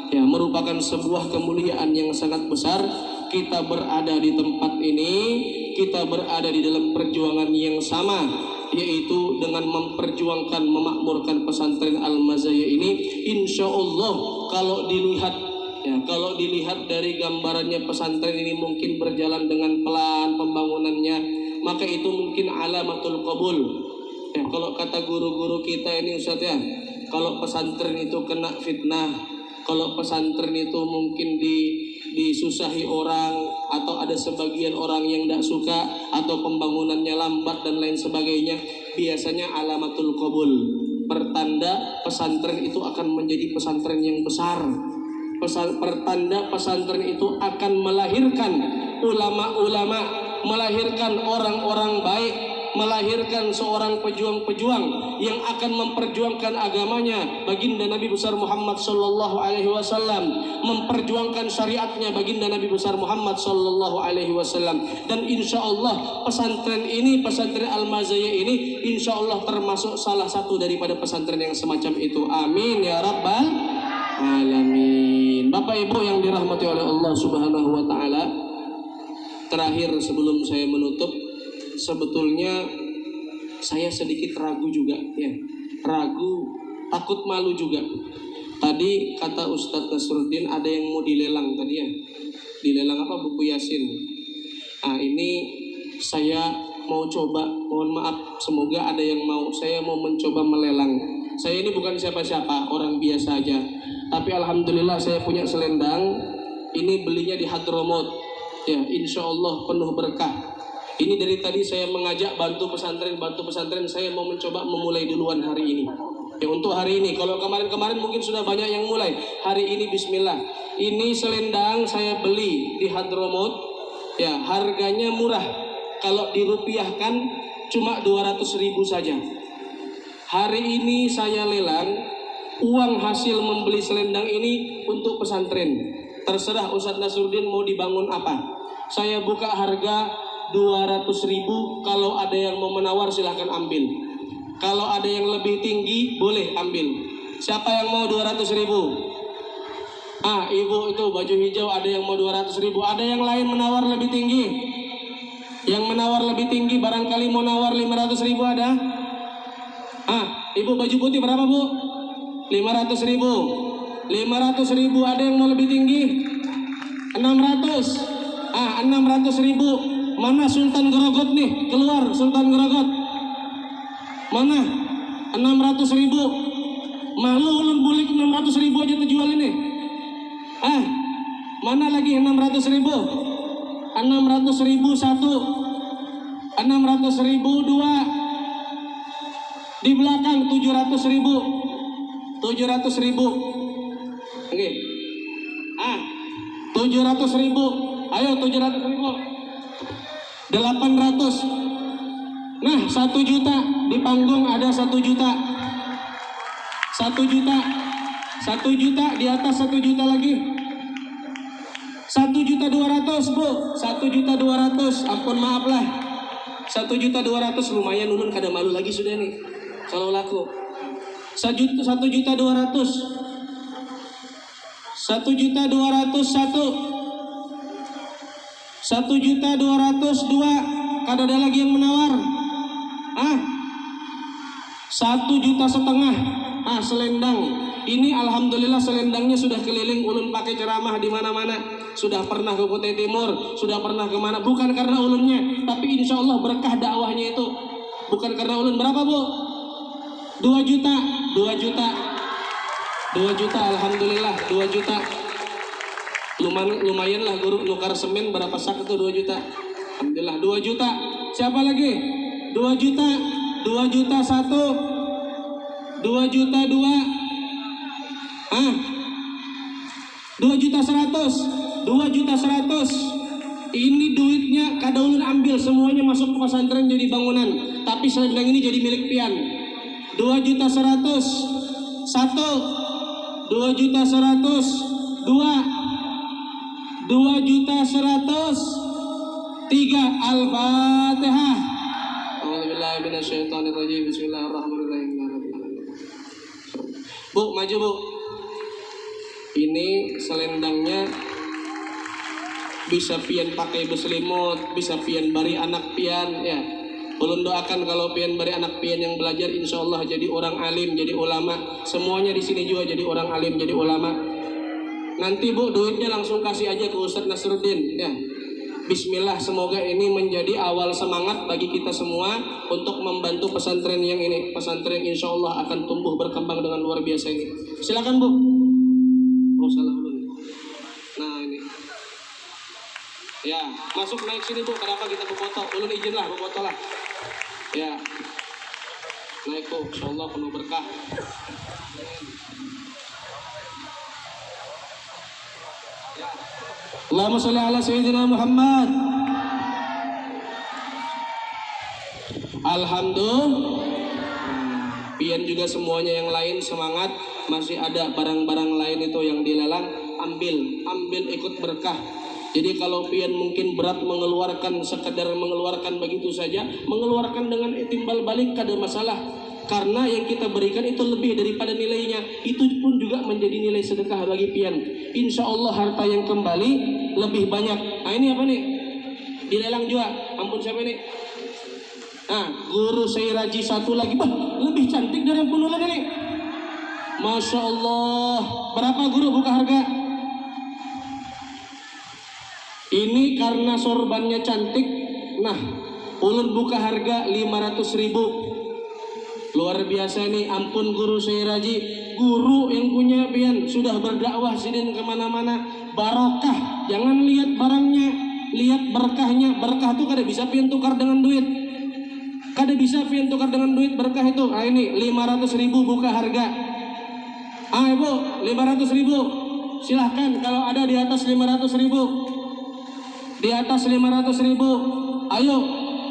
ya, merupakan sebuah kemuliaan yang sangat besar kita berada di tempat ini, kita berada di dalam perjuangan yang sama, yaitu dengan memperjuangkan memakmurkan pesantren Al-Mazaya ini. Insya Allah kalau dilihat dari gambarannya pesantren ini mungkin berjalan dengan pelan pembangunannya, maka itu mungkin alamatul qabul. Ya, kalau kata guru-guru kita ini Ustaz ya, kalau pesantren itu kena fitnah, kalau pesantren itu mungkin disusahi orang, atau ada sebagian orang yang tidak suka, atau pembangunannya lambat dan lain sebagainya, biasanya alamatul qabul, pertanda pesantren itu akan menjadi pesantren yang besar. Pertanda pesantren itu akan melahirkan ulama-ulama, melahirkan orang-orang baik, melahirkan seorang pejuang-pejuang yang akan memperjuangkan agamanya, baginda Nabi besar Muhammad sallallahu alaihi wasallam, memperjuangkan syariatnya baginda Nabi besar Muhammad sallallahu alaihi wasallam. Dan insya Allah pesantren ini, pesantren Al-Mazaya ini insya Allah termasuk salah satu daripada pesantren yang semacam itu. Amin ya rabbal alamin. Bapak Ibu yang dirahmati oleh Allah Subhanahu wa taala, terakhir sebelum saya menutup, sebetulnya saya sedikit ragu juga ya. Ragu, takut malu juga. Tadi kata Ustadz Nasruddin ada yang mau dilelang tadi ya. Dilelang apa? Buku Yasin. Nah, ini saya mau coba, mohon maaf, semoga ada yang mau. Saya mau mencoba melelang. Saya ini bukan siapa-siapa, orang biasa aja. Tapi alhamdulillah saya punya selendang. Ini belinya di Hadramaut. Ya, insya Allah penuh berkah. Ini dari tadi saya mengajak bantu pesantren, saya mau mencoba memulai duluan hari ini. Ya, untuk hari ini, kalau kemarin-kemarin mungkin sudah banyak yang mulai. Hari ini bismillah. Ini selendang saya beli di Hadramaut. Ya, harganya murah. Kalau dirupiahkan cuma 200.000 saja. Hari ini saya lelang uang hasil membeli selendang ini untuk pesantren. Terserah Ustadz Nasruddin mau dibangun apa. Saya buka harga 200.000, kalau ada yang mau menawar silahkan ambil. Kalau ada yang lebih tinggi boleh ambil. Siapa yang mau 200.000? Ibu itu baju hijau ada yang mau 200.000. Ada yang lain menawar lebih tinggi? Yang menawar lebih tinggi barangkali mau nawar 500.000 ada? Ibu baju putih berapa Bu? 500.000. 500.000 ada yang mau lebih tinggi? 600. 600.000. Mana Sultan Grogot nih? Keluar Sultan Grogot. Mana? 600.000. Malu ulun bulik 600.000 aja terjual ini. Mana lagi 600.000? 600.000 satu. 600.000 dua. Di belakang 700.000. 700.000. Oke. 700.000. Ayo 700.000. 800. Nah, 1 juta di panggung ada 1 juta. 1 juta. 1 juta di atas 1 juta lagi. 1.200.000 Bu. 1.200.000. Ampun maaf lah. 1.200.000 lumayan ulun kada malu lagi sudah nih. Kalau laku. 1.200.000. 1.201. 1.202. Kada ada lagi yang menawar. 1,5 juta. Selendang. Ini alhamdulillah selendangnya sudah keliling ulun pakai ceramah di mana-mana. Sudah pernah ke Kutai Timur, sudah pernah kemana. Bukan karena ulunnya, tapi insya Allah berkah dakwahnya itu. Bukan karena ulun. Berapa Bu? 2 juta. 2 juta. 2 juta alhamdulillah. 2 juta. Lumayan lah guru nukar semen berapa sak itu 2 juta. Alhamdulillah 2 juta. Siapa lagi? 2 juta. 2 juta 1. 2 juta 2. 2 juta 100. 2 juta 100. Ini duitnya kada ulun ambil, semuanya masuk ke pesantren jadi bangunan. Tapi selendang ini jadi milik pian. 2 juta 100. 1. 2 juta 100. 2. 2 juta 100. 3. Al-Fatihah. A'udzubillahi minasyaitonirrajim. Bismillahirrahmanirrahim. Bu, maju Bu. Ini selendangnya bisa pian pakai berselimut, bisa pian bari anak pian ya. Ulun doakan kalau pian bari anak pian yang belajar insya Allah jadi orang alim, jadi ulama. Semuanya di sini juga jadi orang alim, jadi ulama. Nanti Bu duitnya langsung kasih aja ke Ustadz Nasruddin ya. Bismillah, semoga ini menjadi awal semangat bagi kita semua untuk membantu pesantren yang ini. Pesantren insya Allah akan tumbuh berkembang dengan luar biasa ini. Silakan Bu. Oh salah dulu. Nah ini. Ya, masuk naik sini Bu. Kenapa kita berfoto? Ulun izin lah berfoto lah. Ya. Naik Bu. Insya Allah penuh berkah. Allahumma sholli ala sayyidina Muhammad. Alhamdulillah. Pian juga semuanya yang lain semangat, masih ada barang-barang lain itu yang dilelang, ambil ikut berkah. Jadi kalau pian mungkin berat mengeluarkan, sekedar mengeluarkan begitu saja, mengeluarkan dengan timbal balik kada masalah. Karena yang kita berikan itu lebih daripada nilainya, itu pun juga menjadi nilai sedekah bagi pian. Insya Allah harta yang kembali lebih banyak. Nah ini apa nih? Dilelang juga. Ampun siapa nih? Nah, guru saya Raji satu lagi, lebih cantik dari yang penulan ini. Masya Allah. Berapa guru buka harga? Ini karena sorbannya cantik. Nah, ulun buka harga 500.000. Luar biasa nih. Ampun guru saya Raji, guru yang punya pian sudah berdakwah sidin kemana-mana. Barokah. Jangan lihat barangnya, lihat berkahnya. Berkah tuh kada bisa pian tukar dengan duit. Kada bisa pian tukar dengan duit berkah itu. Ah ini 500.000 buka harga. Ah ibu 500.000. Silahkan kalau ada di atas 500.000. Di atas 500.000. Ayo,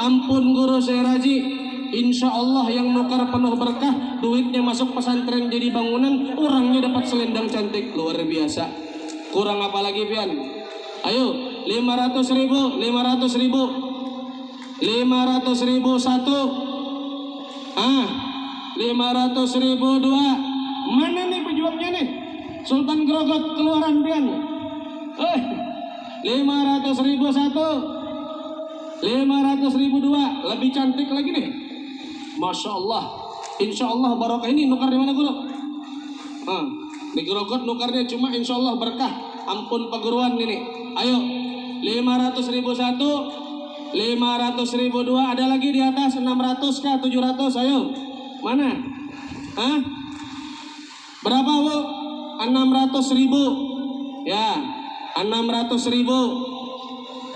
ampun guru saya Raji. Insya Allah yang nukar penuh berkah, duitnya masuk pesantren jadi bangunan, orangnya dapat selendang cantik. Luar biasa. Kurang apa lagi pian? Ayo 500.000, 500.000. 500.000 satu, 500.000 dua. Mana nih pejuangnya nih? Sultan Grogot keluaran pian. 500.000 satu, 500.000 dua. Lebih cantik lagi nih. Masya Allah. Insya Allah barokah. Ini nukar di mana guru? Di Grogot nukarnya cuma insya Allah berkah. Ampun perguruan ini. Ayo 500.000 satu, 500.000 dua. Ada lagi di atas 600 kah 700? Ayo mana? Berapa bu? 600.000. Ya 600.000.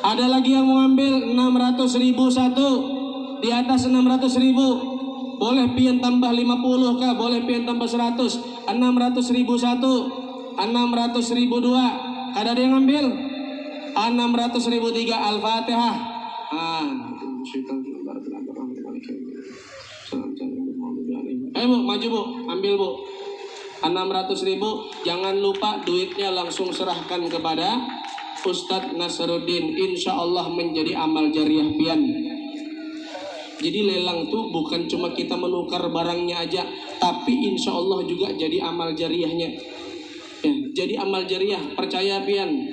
Ada lagi yang mau ambil 600.000 satu. Di atas 600.000. Boleh pian tambah 50 kah? Boleh pian tambah 100. 600.000 satu, 600.000 dua. Ada yang ambil 600.000 tiga. Al-Fatihah. Ayo bu, maju bu, ambil bu. 600.000. Jangan lupa duitnya langsung serahkan kepada Ustadz Nasruddin. Insya Allah menjadi amal jariah pian. Jadi lelang tuh bukan cuma kita menukar barangnya aja, tapi insya Allah juga jadi amal jariahnya. Ya, jadi amal jariah, percaya pian.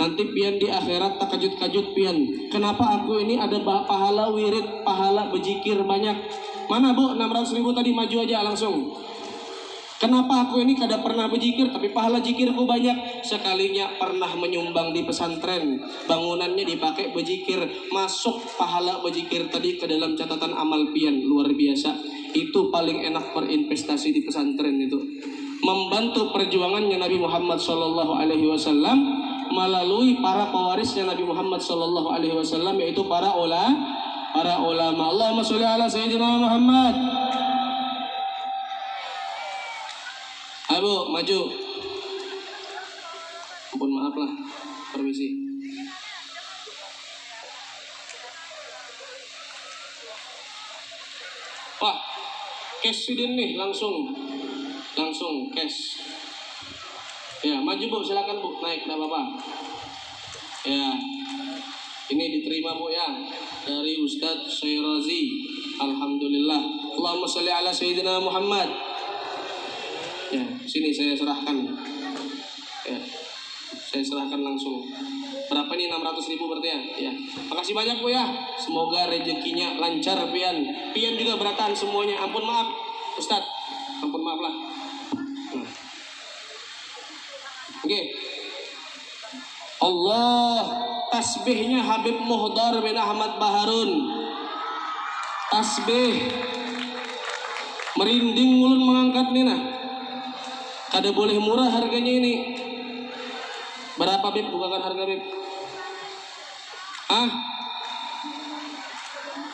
Nanti pian di akhirat tak kajut-kajut pian. Kenapa aku ini ada pahala wirid, pahala berzikir banyak. Mana bu 600.000 tadi, maju aja langsung. Kenapa aku ini kada pernah berzikir tapi pahala zikirku banyak? Sekalinya pernah menyumbang di pesantren, bangunannya dipakai berzikir, masuk pahala berzikir tadi ke dalam catatan amal pian. Luar biasa. Itu paling enak berinvestasi di pesantren itu. Membantu perjuangannya Nabi Muhammad SAW melalui para pewarisnya Nabi Muhammad SAW, yaitu para ulama. Allahumma sholli ala sayyidina Muhammad. Ayo maju. Ampun maaf lah, permisi. Wah, cash sidin nih langsung cash. Ya maju bu, silakan bu, naik, tidak apa-apa. Ya, ini diterima bu ya dari Ustadz Syairazi. Alhamdulillah. Allahumma sholli ala sayyidina Muhammad. Ya, sini saya serahkan. Ya, saya serahkan langsung. Berapa nih 600.000 berarti ya? Ya. Makasih banyak bu ya. Semoga rezekinya lancar pian. Pian juga beratan semuanya. Ampun maaf, Ustadz. Ampun maaf lah. Oke. Allah, tasbihnya Habib Muhdar bin Ahmad Baharun. Tasbih. Merinding ulun mengangkat nih nah. Kada boleh murah harganya ini. Berapa Bib? Bukakan harga Bib.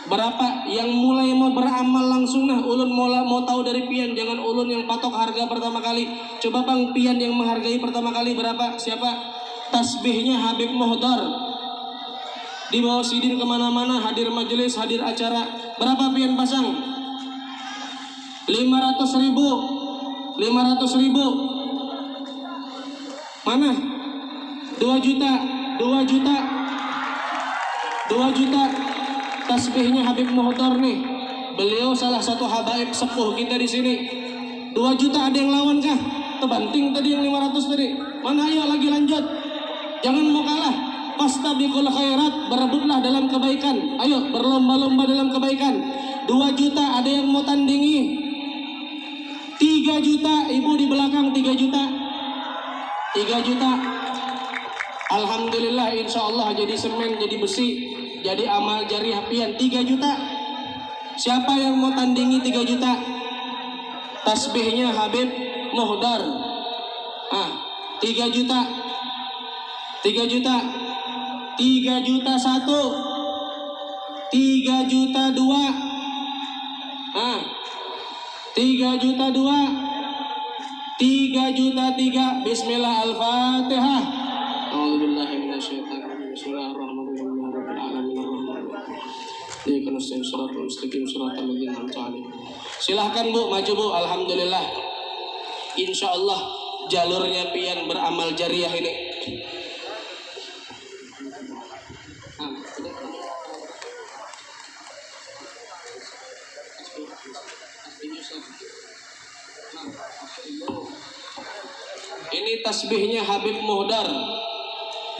Berapa? Yang mulai mau beramal langsung nah. Ulun mau tahu dari pian. Jangan ulun yang patok harga pertama kali. Coba bang pian yang menghargai pertama kali berapa? Siapa? Tasbihnya Habib Muhdar. Di bawah sidin kemana-mana, hadir majelis, hadir acara. Berapa pian pasang? 500.000. 500.000. Mana? 2 juta. 2 juta. 2 juta. Tasbihnya Habib Muhdar nih. Beliau salah satu habaib sepuh kita di sini. 2 juta ada yang lawan kah? Terbanting tadi yang 500 tadi. Mana, ayo lagi lanjut. Jangan mau kalah. Fastabiqul khairat, berebutlah dalam kebaikan. Ayo berlomba-lomba dalam kebaikan. 2 juta ada yang mau tandingi. 3 juta, ibu di belakang 3 juta. 3 juta. Alhamdulillah, insya Allah jadi semen, jadi besi, jadi amal jariah pian 3 juta. Siapa yang mau tandingi 3 juta? Tasbihnya Habib Muhdar. 3 juta. 3 juta. 3 juta 1. 3 juta 2. 3 juta 2. 3 juta 3. Bismillah, Al-Fatihah. A'udzubillahi minasyaitonir rajim. Bismillahirrahmanirrahim. Silahkan Bu, maju Bu. Alhamdulillah. Insya Allah jalurnya pian beramal jariah ini. Ini tasbihnya Habib Muhdar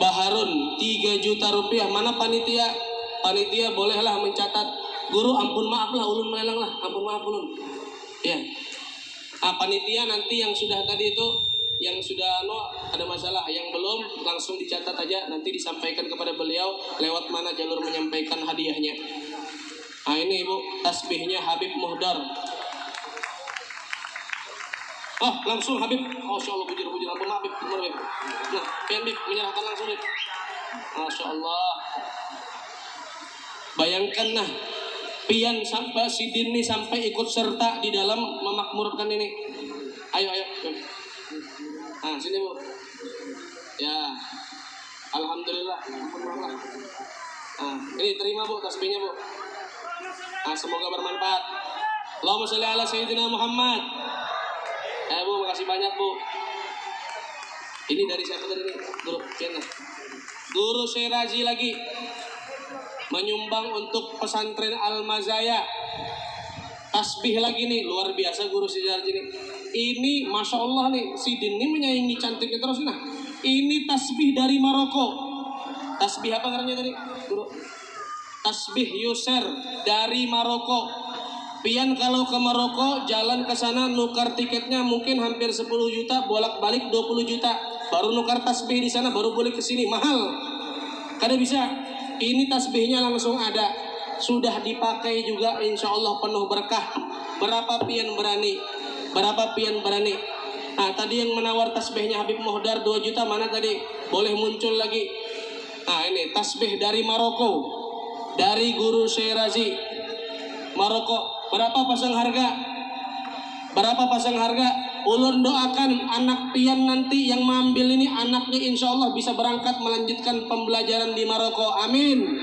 Baharun 3 juta rupiah. Mana panitia? Panitia bolehlah mencatat. Guru ampun maaf lah, ulun melelang lah, ampun maaf ulun. Ya. Panitia nanti yang sudah tadi itu, yang sudah ada masalah, yang belum langsung dicatat aja, nanti disampaikan kepada beliau lewat mana jalur menyampaikan hadiahnya. Ini Ibu, tasbihnya Habib Muhdar. Langsung Habib. Masya Allah, bujur-bujur, ampun maaf Habib. Nah, pian Bib, menyerahkan langsung Bib. Masya Allah. Bayangkan nah, pian sampai Sidin nih sampai ikut serta di dalam memakmurkan ini. Ayo. Sini Bu. Ya. Alhamdulillah. Ini terima Bu tasbihnya Bu. Semoga bermanfaat. Allahumma sholli ala sayyidina Muhammad. Bu, makasih banyak Bu. Ini dari siapa tadi nih? Guru Syerazi lagi menyumbang untuk pesantren Al-Mazaya. Tasbih lagi nih, luar biasa Guru Syerazi nih. Ini Masya Allah nih, Sidin ini menyaingi cantiknya terus nah. Ini tasbih dari Maroko. Tasbih apa namanya tadi Guru? Tasbih Yuser dari Maroko. Pian kalau ke Maroko, jalan ke sana nukar tiketnya mungkin hampir 10 juta, bolak-balik 20 juta. Baru nukar tasbih di sana, baru boleh ke sini, mahal. Kada bisa. Ini tasbihnya langsung ada. Sudah dipakai juga, insya Allah penuh berkah. Berapa pian berani? Berapa pian berani? Tadi yang menawar tasbihnya Habib Muhdar 2 juta, mana tadi? Boleh muncul lagi. Ini tasbih dari Maroko. Dari Guru Syerazi. Maroko. Berapa pasang harga? Berapa pasang harga? Ulun doakan anak pian nanti yang mengambil ini, anaknya insya Allah bisa berangkat melanjutkan pembelajaran di Maroko. Amin.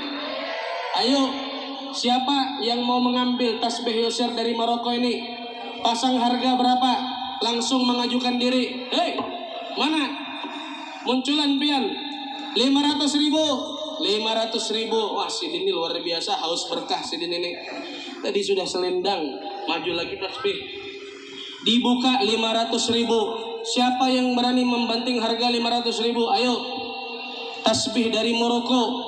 Ayo, siapa yang mau mengambil tasbih Yuser dari Maroko ini? Pasang harga berapa? Langsung mengajukan diri. Hei, mana? Munculan pian. 500.000. 500.000. Wah, Sidin ini luar biasa, haus berkah Sidin ini. Tadi sudah selendang, maju lagi tasbih. Dibuka 500.000. Siapa yang berani membanting harga 500.000? Ayo. Tasbih dari Maroko.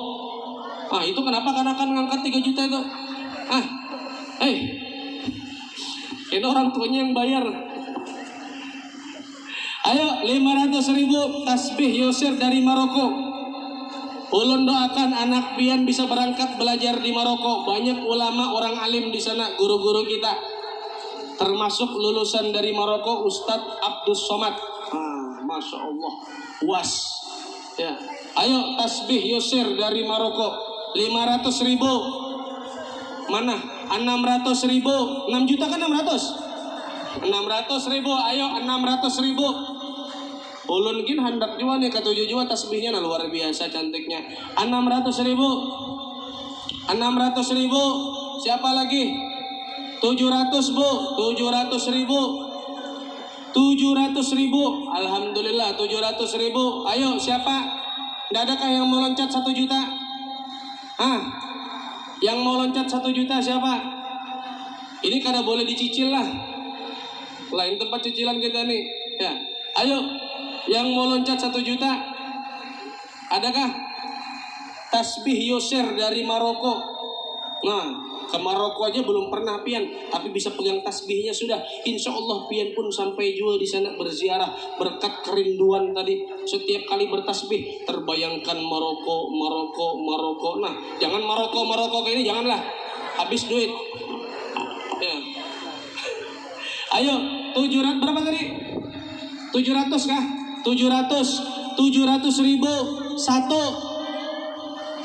Itu kenapa kan ngangkat 3 juta itu? Ini orang tuanya yang bayar. Ayo 500.000 tasbih Yuser dari Maroko. Ulun doakan anak pian bisa berangkat belajar di Maroko. Banyak ulama orang alim di sana, guru-guru kita. Termasuk lulusan dari Maroko Ustadz Abdus Somad. Masya Allah. UAS. Ya. Ayo tasbih Yuser dari Maroko. 500.000. Mana? 600.000. 6 juta kan 600? 600.000. Ayo 600.000. Ulun gin hendak juga nih ke 7 juta tasbihnya, luar biasa cantiknya. 600.000. 600.000. Siapa lagi? 700 Bu, 700 ribu. 700 ribu. Alhamdulillah 700 ribu. Ayo siapa? Tidak adakah yang mau loncat 1 juta? Yang mau loncat 1 juta siapa? Ini kada boleh dicicil lah. Lain tempat cicilan kita nih. Ya, ayo yang mau loncat 1 juta. Adakah? Tasbih Yosir dari Maroko. Nah, ke Maroko aja belum pernah pian, tapi bisa pegang tasbihnya sudah. Insya Allah pian pun sampai juga di sana berziarah berkat kerinduan tadi. Setiap kali bertasbih terbayangkan Maroko, Maroko, Maroko. Nah, jangan Maroko, Maroko kayak ini janganlah. Habis duit. Ya. Ayo, 700 berapa tadi? 700 kah? 700 ribu 700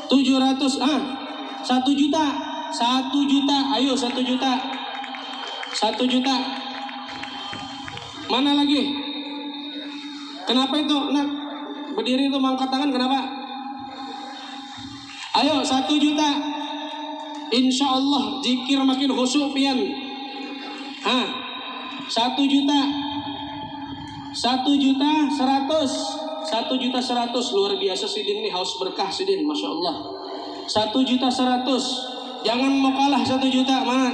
1 juta 1 juta. Ayo 1 juta 1 juta. Mana lagi? Kenapa itu? Nah, berdiri itu mengangkat tangan kenapa? Ayo 1 juta. Insya Allah zikir makin khusyuk pian. 1 juta 1 juta 100 1 juta 100. Luar biasa Sidin ini, haus berkah Sidin, Masya Allah. 1 juta 100. Jangan mau kalah 1 juta. Mana?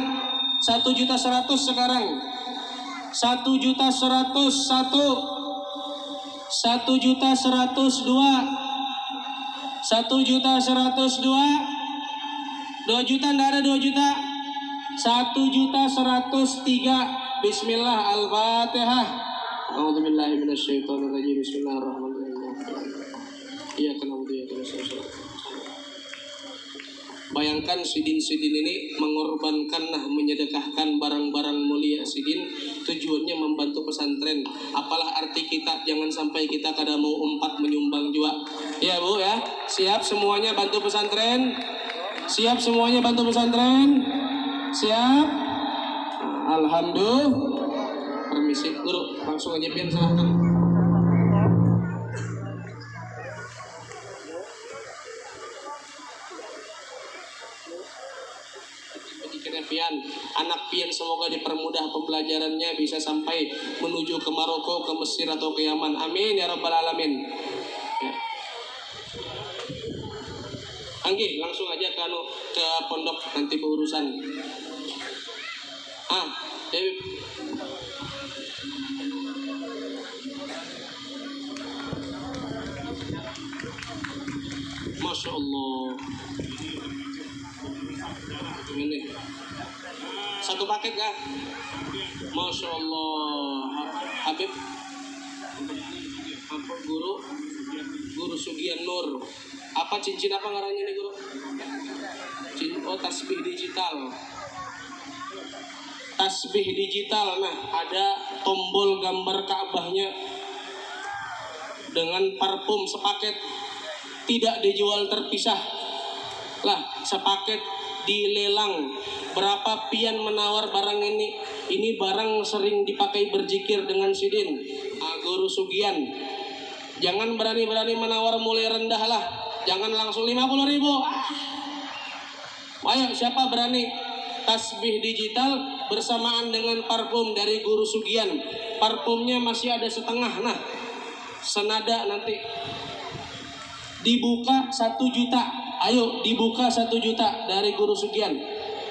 1 juta 100 sekarang. 1 juta 100 1. 1 juta 100 2. 1 juta 100 2. 2 juta enggak ada 2 juta. 1 juta 100 3. Bismillah, Al-Fatihah. A'udzubillahi minasyaitonirrajim. Bismillahirrahmanirrahim. Iyyaka na'budu wa iyyaka nasta'in. Bayangkan Sidin-Sidin ini mengorbankan, menyedekahkan barang-barang mulia Sidin, tujuannya membantu pesantren. Apalah arti kita, jangan sampai kita kada mau umpat menyumbang juga. Ya Bu ya, siap semuanya bantu pesantren? Siap semuanya bantu pesantren? Siap? Alhamdulillah. Permisi guru, langsung aja pian silahkan. Pian, anak pian semoga dipermudah pembelajarannya, bisa sampai menuju ke Maroko, ke Mesir atau ke Yaman. Amin ya rabbal alamin. Ya. Anggi, langsung aja ke pondok nanti berurusan. Masya Allah. Ini satu paket kah? Masya Allah. Habib apa guru Sugian Nur. Apa cincin apa ngarannya nih guru? Oh, tasbih digital. Tasbih digital. Nah, ada tombol gambar Ka'bahnya dengan parfum sepaket, tidak dijual terpisah. Lah, sepaket dilelang. Berapa pian menawar barang ini? Ini barang sering dipakai berzikir dengan Sidin. Guru Sugian. Jangan berani-berani menawar mulai rendah lah. Jangan langsung 50 ribu. Ayo siapa berani? Tasbih digital bersamaan dengan parfum dari Guru Sugian. Parfumnya masih ada setengah. Nah, senada nanti. Dibuka 1 juta. Ayo dibuka 1 juta dari Guru Sugian.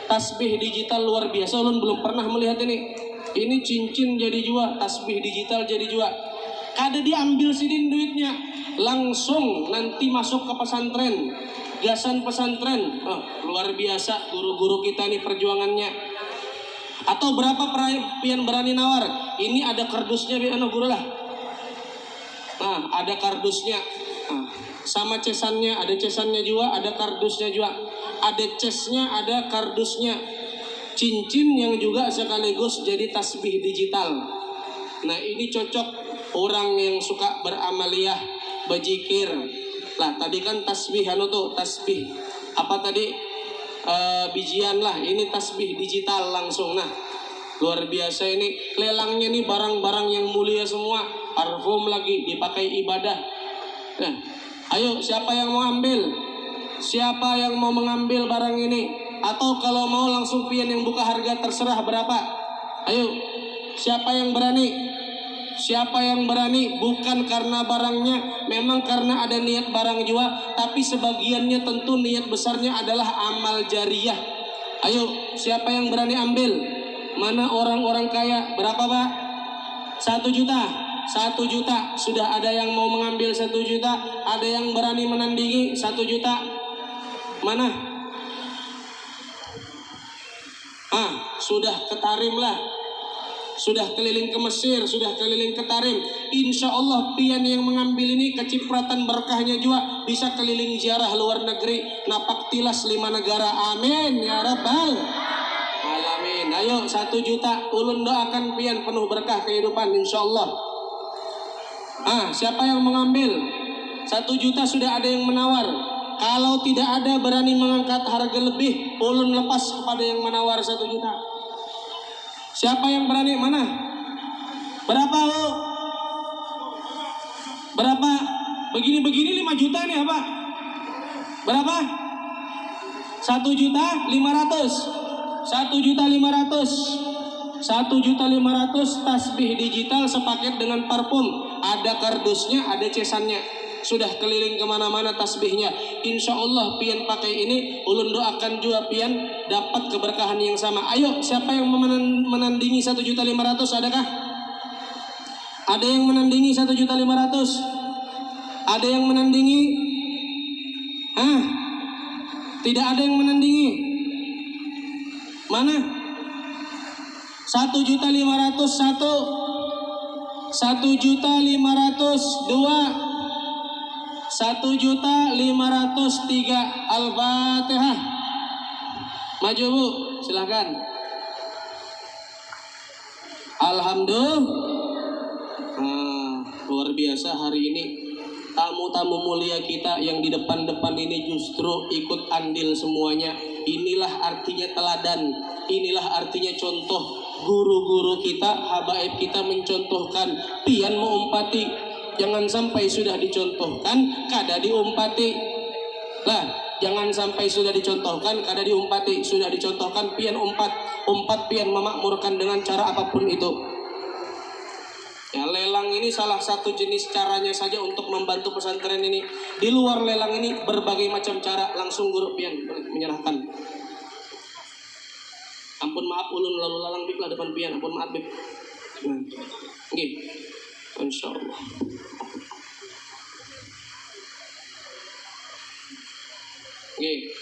Tasbih digital luar biasa. Ulun belum pernah melihat ini. Ini cincin jadi jual, tasbih digital jadi jual. Kada diambil Sidin duitnya, langsung nanti masuk ke pesantren. Gasan pesantren. Luar biasa guru-guru kita nih perjuangannya. Atau berapa pian berani nawar? Ini ada kardusnya guru lah. Nah, ada kardusnya. Sama cesannya, ada cesannya juga, ada kardusnya juga. Ada cesnya, ada kardusnya. Cincin yang juga sekaligus jadi tasbih digital. Nah, ini cocok orang yang suka beramaliyah, berzikir. Lah, tadi kan tasbih tasbih. Apa tadi? Bijian lah. Ini tasbih digital langsung. Nah, luar biasa ini. Lelangnya nih barang-barang yang mulia semua. Parfum lagi dipakai ibadah. Nah, ayo siapa yang mau ambil? Siapa yang mau mengambil barang ini? Atau kalau mau langsung pian yang buka harga terserah berapa. Ayo, siapa yang berani? Siapa yang berani? Bukan karena barangnya, memang karena ada niat barang juga, tapi sebagiannya tentu niat besarnya adalah amal jariah. Ayo, siapa yang berani ambil? Mana orang-orang kaya? Berapa Pak? 1 juta. 1 juta. Sudah ada yang mau mengambil 1 juta? Ada yang berani menandingi 1 juta? Mana? Sudah ke Tarim lah. Sudah keliling ke Mesir, sudah keliling ke Tarim. Insya Allah pian yang mengambil ini kecipratan berkahnya juga bisa keliling ziarah luar negeri, napak tilas 5 negara. Amin ya rabbal alamin. Ayo 1 juta, ulun doakan pian penuh berkah kehidupan insya Allah. Siapa yang mengambil? 1 juta sudah ada yang menawar. Kalau tidak ada berani mengangkat harga lebih, ulun lepas kepada yang menawar 1 juta. Siapa yang berani? Mana? Berapa lo? Berapa? Begini-begini 5 juta nih apa? Berapa? 1 juta 500. 1 juta 500. 1 juta 500 tasbih digital sepaket dengan parfum. Ada kardusnya, ada cesannya. Sudah keliling kemana-mana tasbihnya. Insya Allah pian pakai ini, ulun doakan juga pian dapat keberkahan yang sama. Ayo, siapa yang menandingi 1 juta 500? Adakah? Ada yang menandingi 1 juta 500? Ada yang menandingi? Tidak ada yang menandingi. Mana? 1 juta 500 1. 1 juta 500 2. 1 juta 503. Al-Fatihah. Maju Bu, silakan. Alhamdulillah. Luar biasa hari ini. Tamu-tamu mulia kita yang di depan-depan ini justru ikut andil semuanya. Inilah artinya teladan. Inilah artinya contoh. Guru-guru kita, habaib kita mencontohkan. Pian mengumpati. Jangan sampai sudah dicontohkan kada diumpati. Lah, jangan sampai sudah dicontohkan kada diumpati. Sudah dicontohkan pian umpat pian memakmurkan dengan cara apapun itu. Ya, lelang ini salah satu jenis caranya saja untuk membantu pesantren ini. Di luar lelang ini berbagai macam cara. Langsung guru pian menyerahkan. Ampun maaf ulun lalu lalang bib lah depan pian. Ampun maaf bib. Nggih. Insyaallah. Nggih.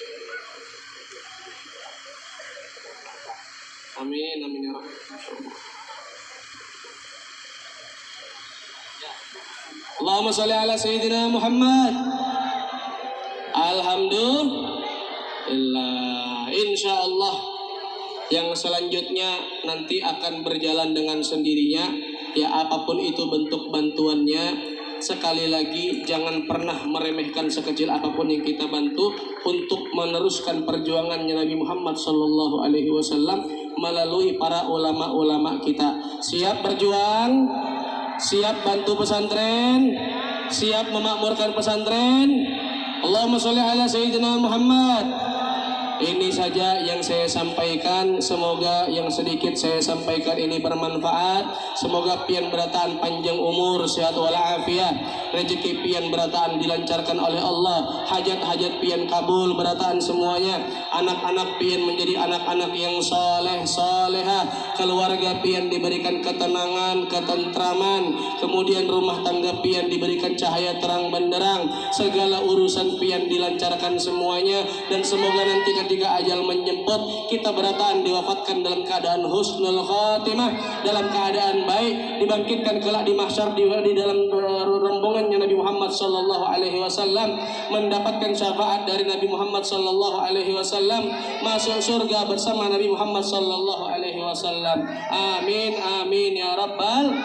Amin amin ya rabbal alamin. Allahumma sholli ala sayyidina Muhammad. Alhamdulillah. Insyaallah yang selanjutnya nanti akan berjalan dengan sendirinya. Ya apapun itu bentuk bantuannya, sekali lagi jangan pernah meremehkan sekecil apapun yang kita bantu untuk meneruskan perjuangannya Nabi Muhammad SAW melalui para ulama-ulama kita. Siap berjuang, siap bantu pesantren, siap memakmurkan pesantren. Allahumma sholli ala sayyidina Muhammad. Ini saja yang saya sampaikan. Semoga yang sedikit saya sampaikan ini bermanfaat. Semoga pian berataan panjang umur, sehat walafiat. Rezeki pian berataan dilancarkan oleh Allah. Hajat-hajat pian kabul berataan semuanya. Anak-anak pian menjadi anak-anak yang soleh, soleha. Keluarga pian diberikan ketenangan, ketentraman. Kemudian rumah tangga pian diberikan cahaya terang benderang. Segala urusan pian dilancarkan semuanya. Dan semoga nanti ketika ajal menjemput kita berataan diwafatkan dalam keadaan husnul khatimah, dalam keadaan baik, dibangkitkan kelak di mahsyar di dalam rombongannya Nabi Muhammad sallallahu alaihi wasallam, mendapatkan syafaat dari Nabi Muhammad sallallahu alaihi wasallam, masuk surga bersama Nabi Muhammad sallallahu alaihi wasallam. Amin amin ya rabbal.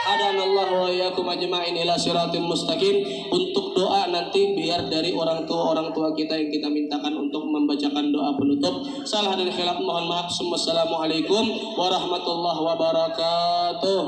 Hadanallahu wa iyyakum ajma'in ila siratal mustaqim. Untuk doa nanti biar dari orang tua kita yang kita mintakan untuk membacakan doa penutup. Salah dan khilaf mohon maaf. Wassalamualaikum warahmatullahi wabarakatuh.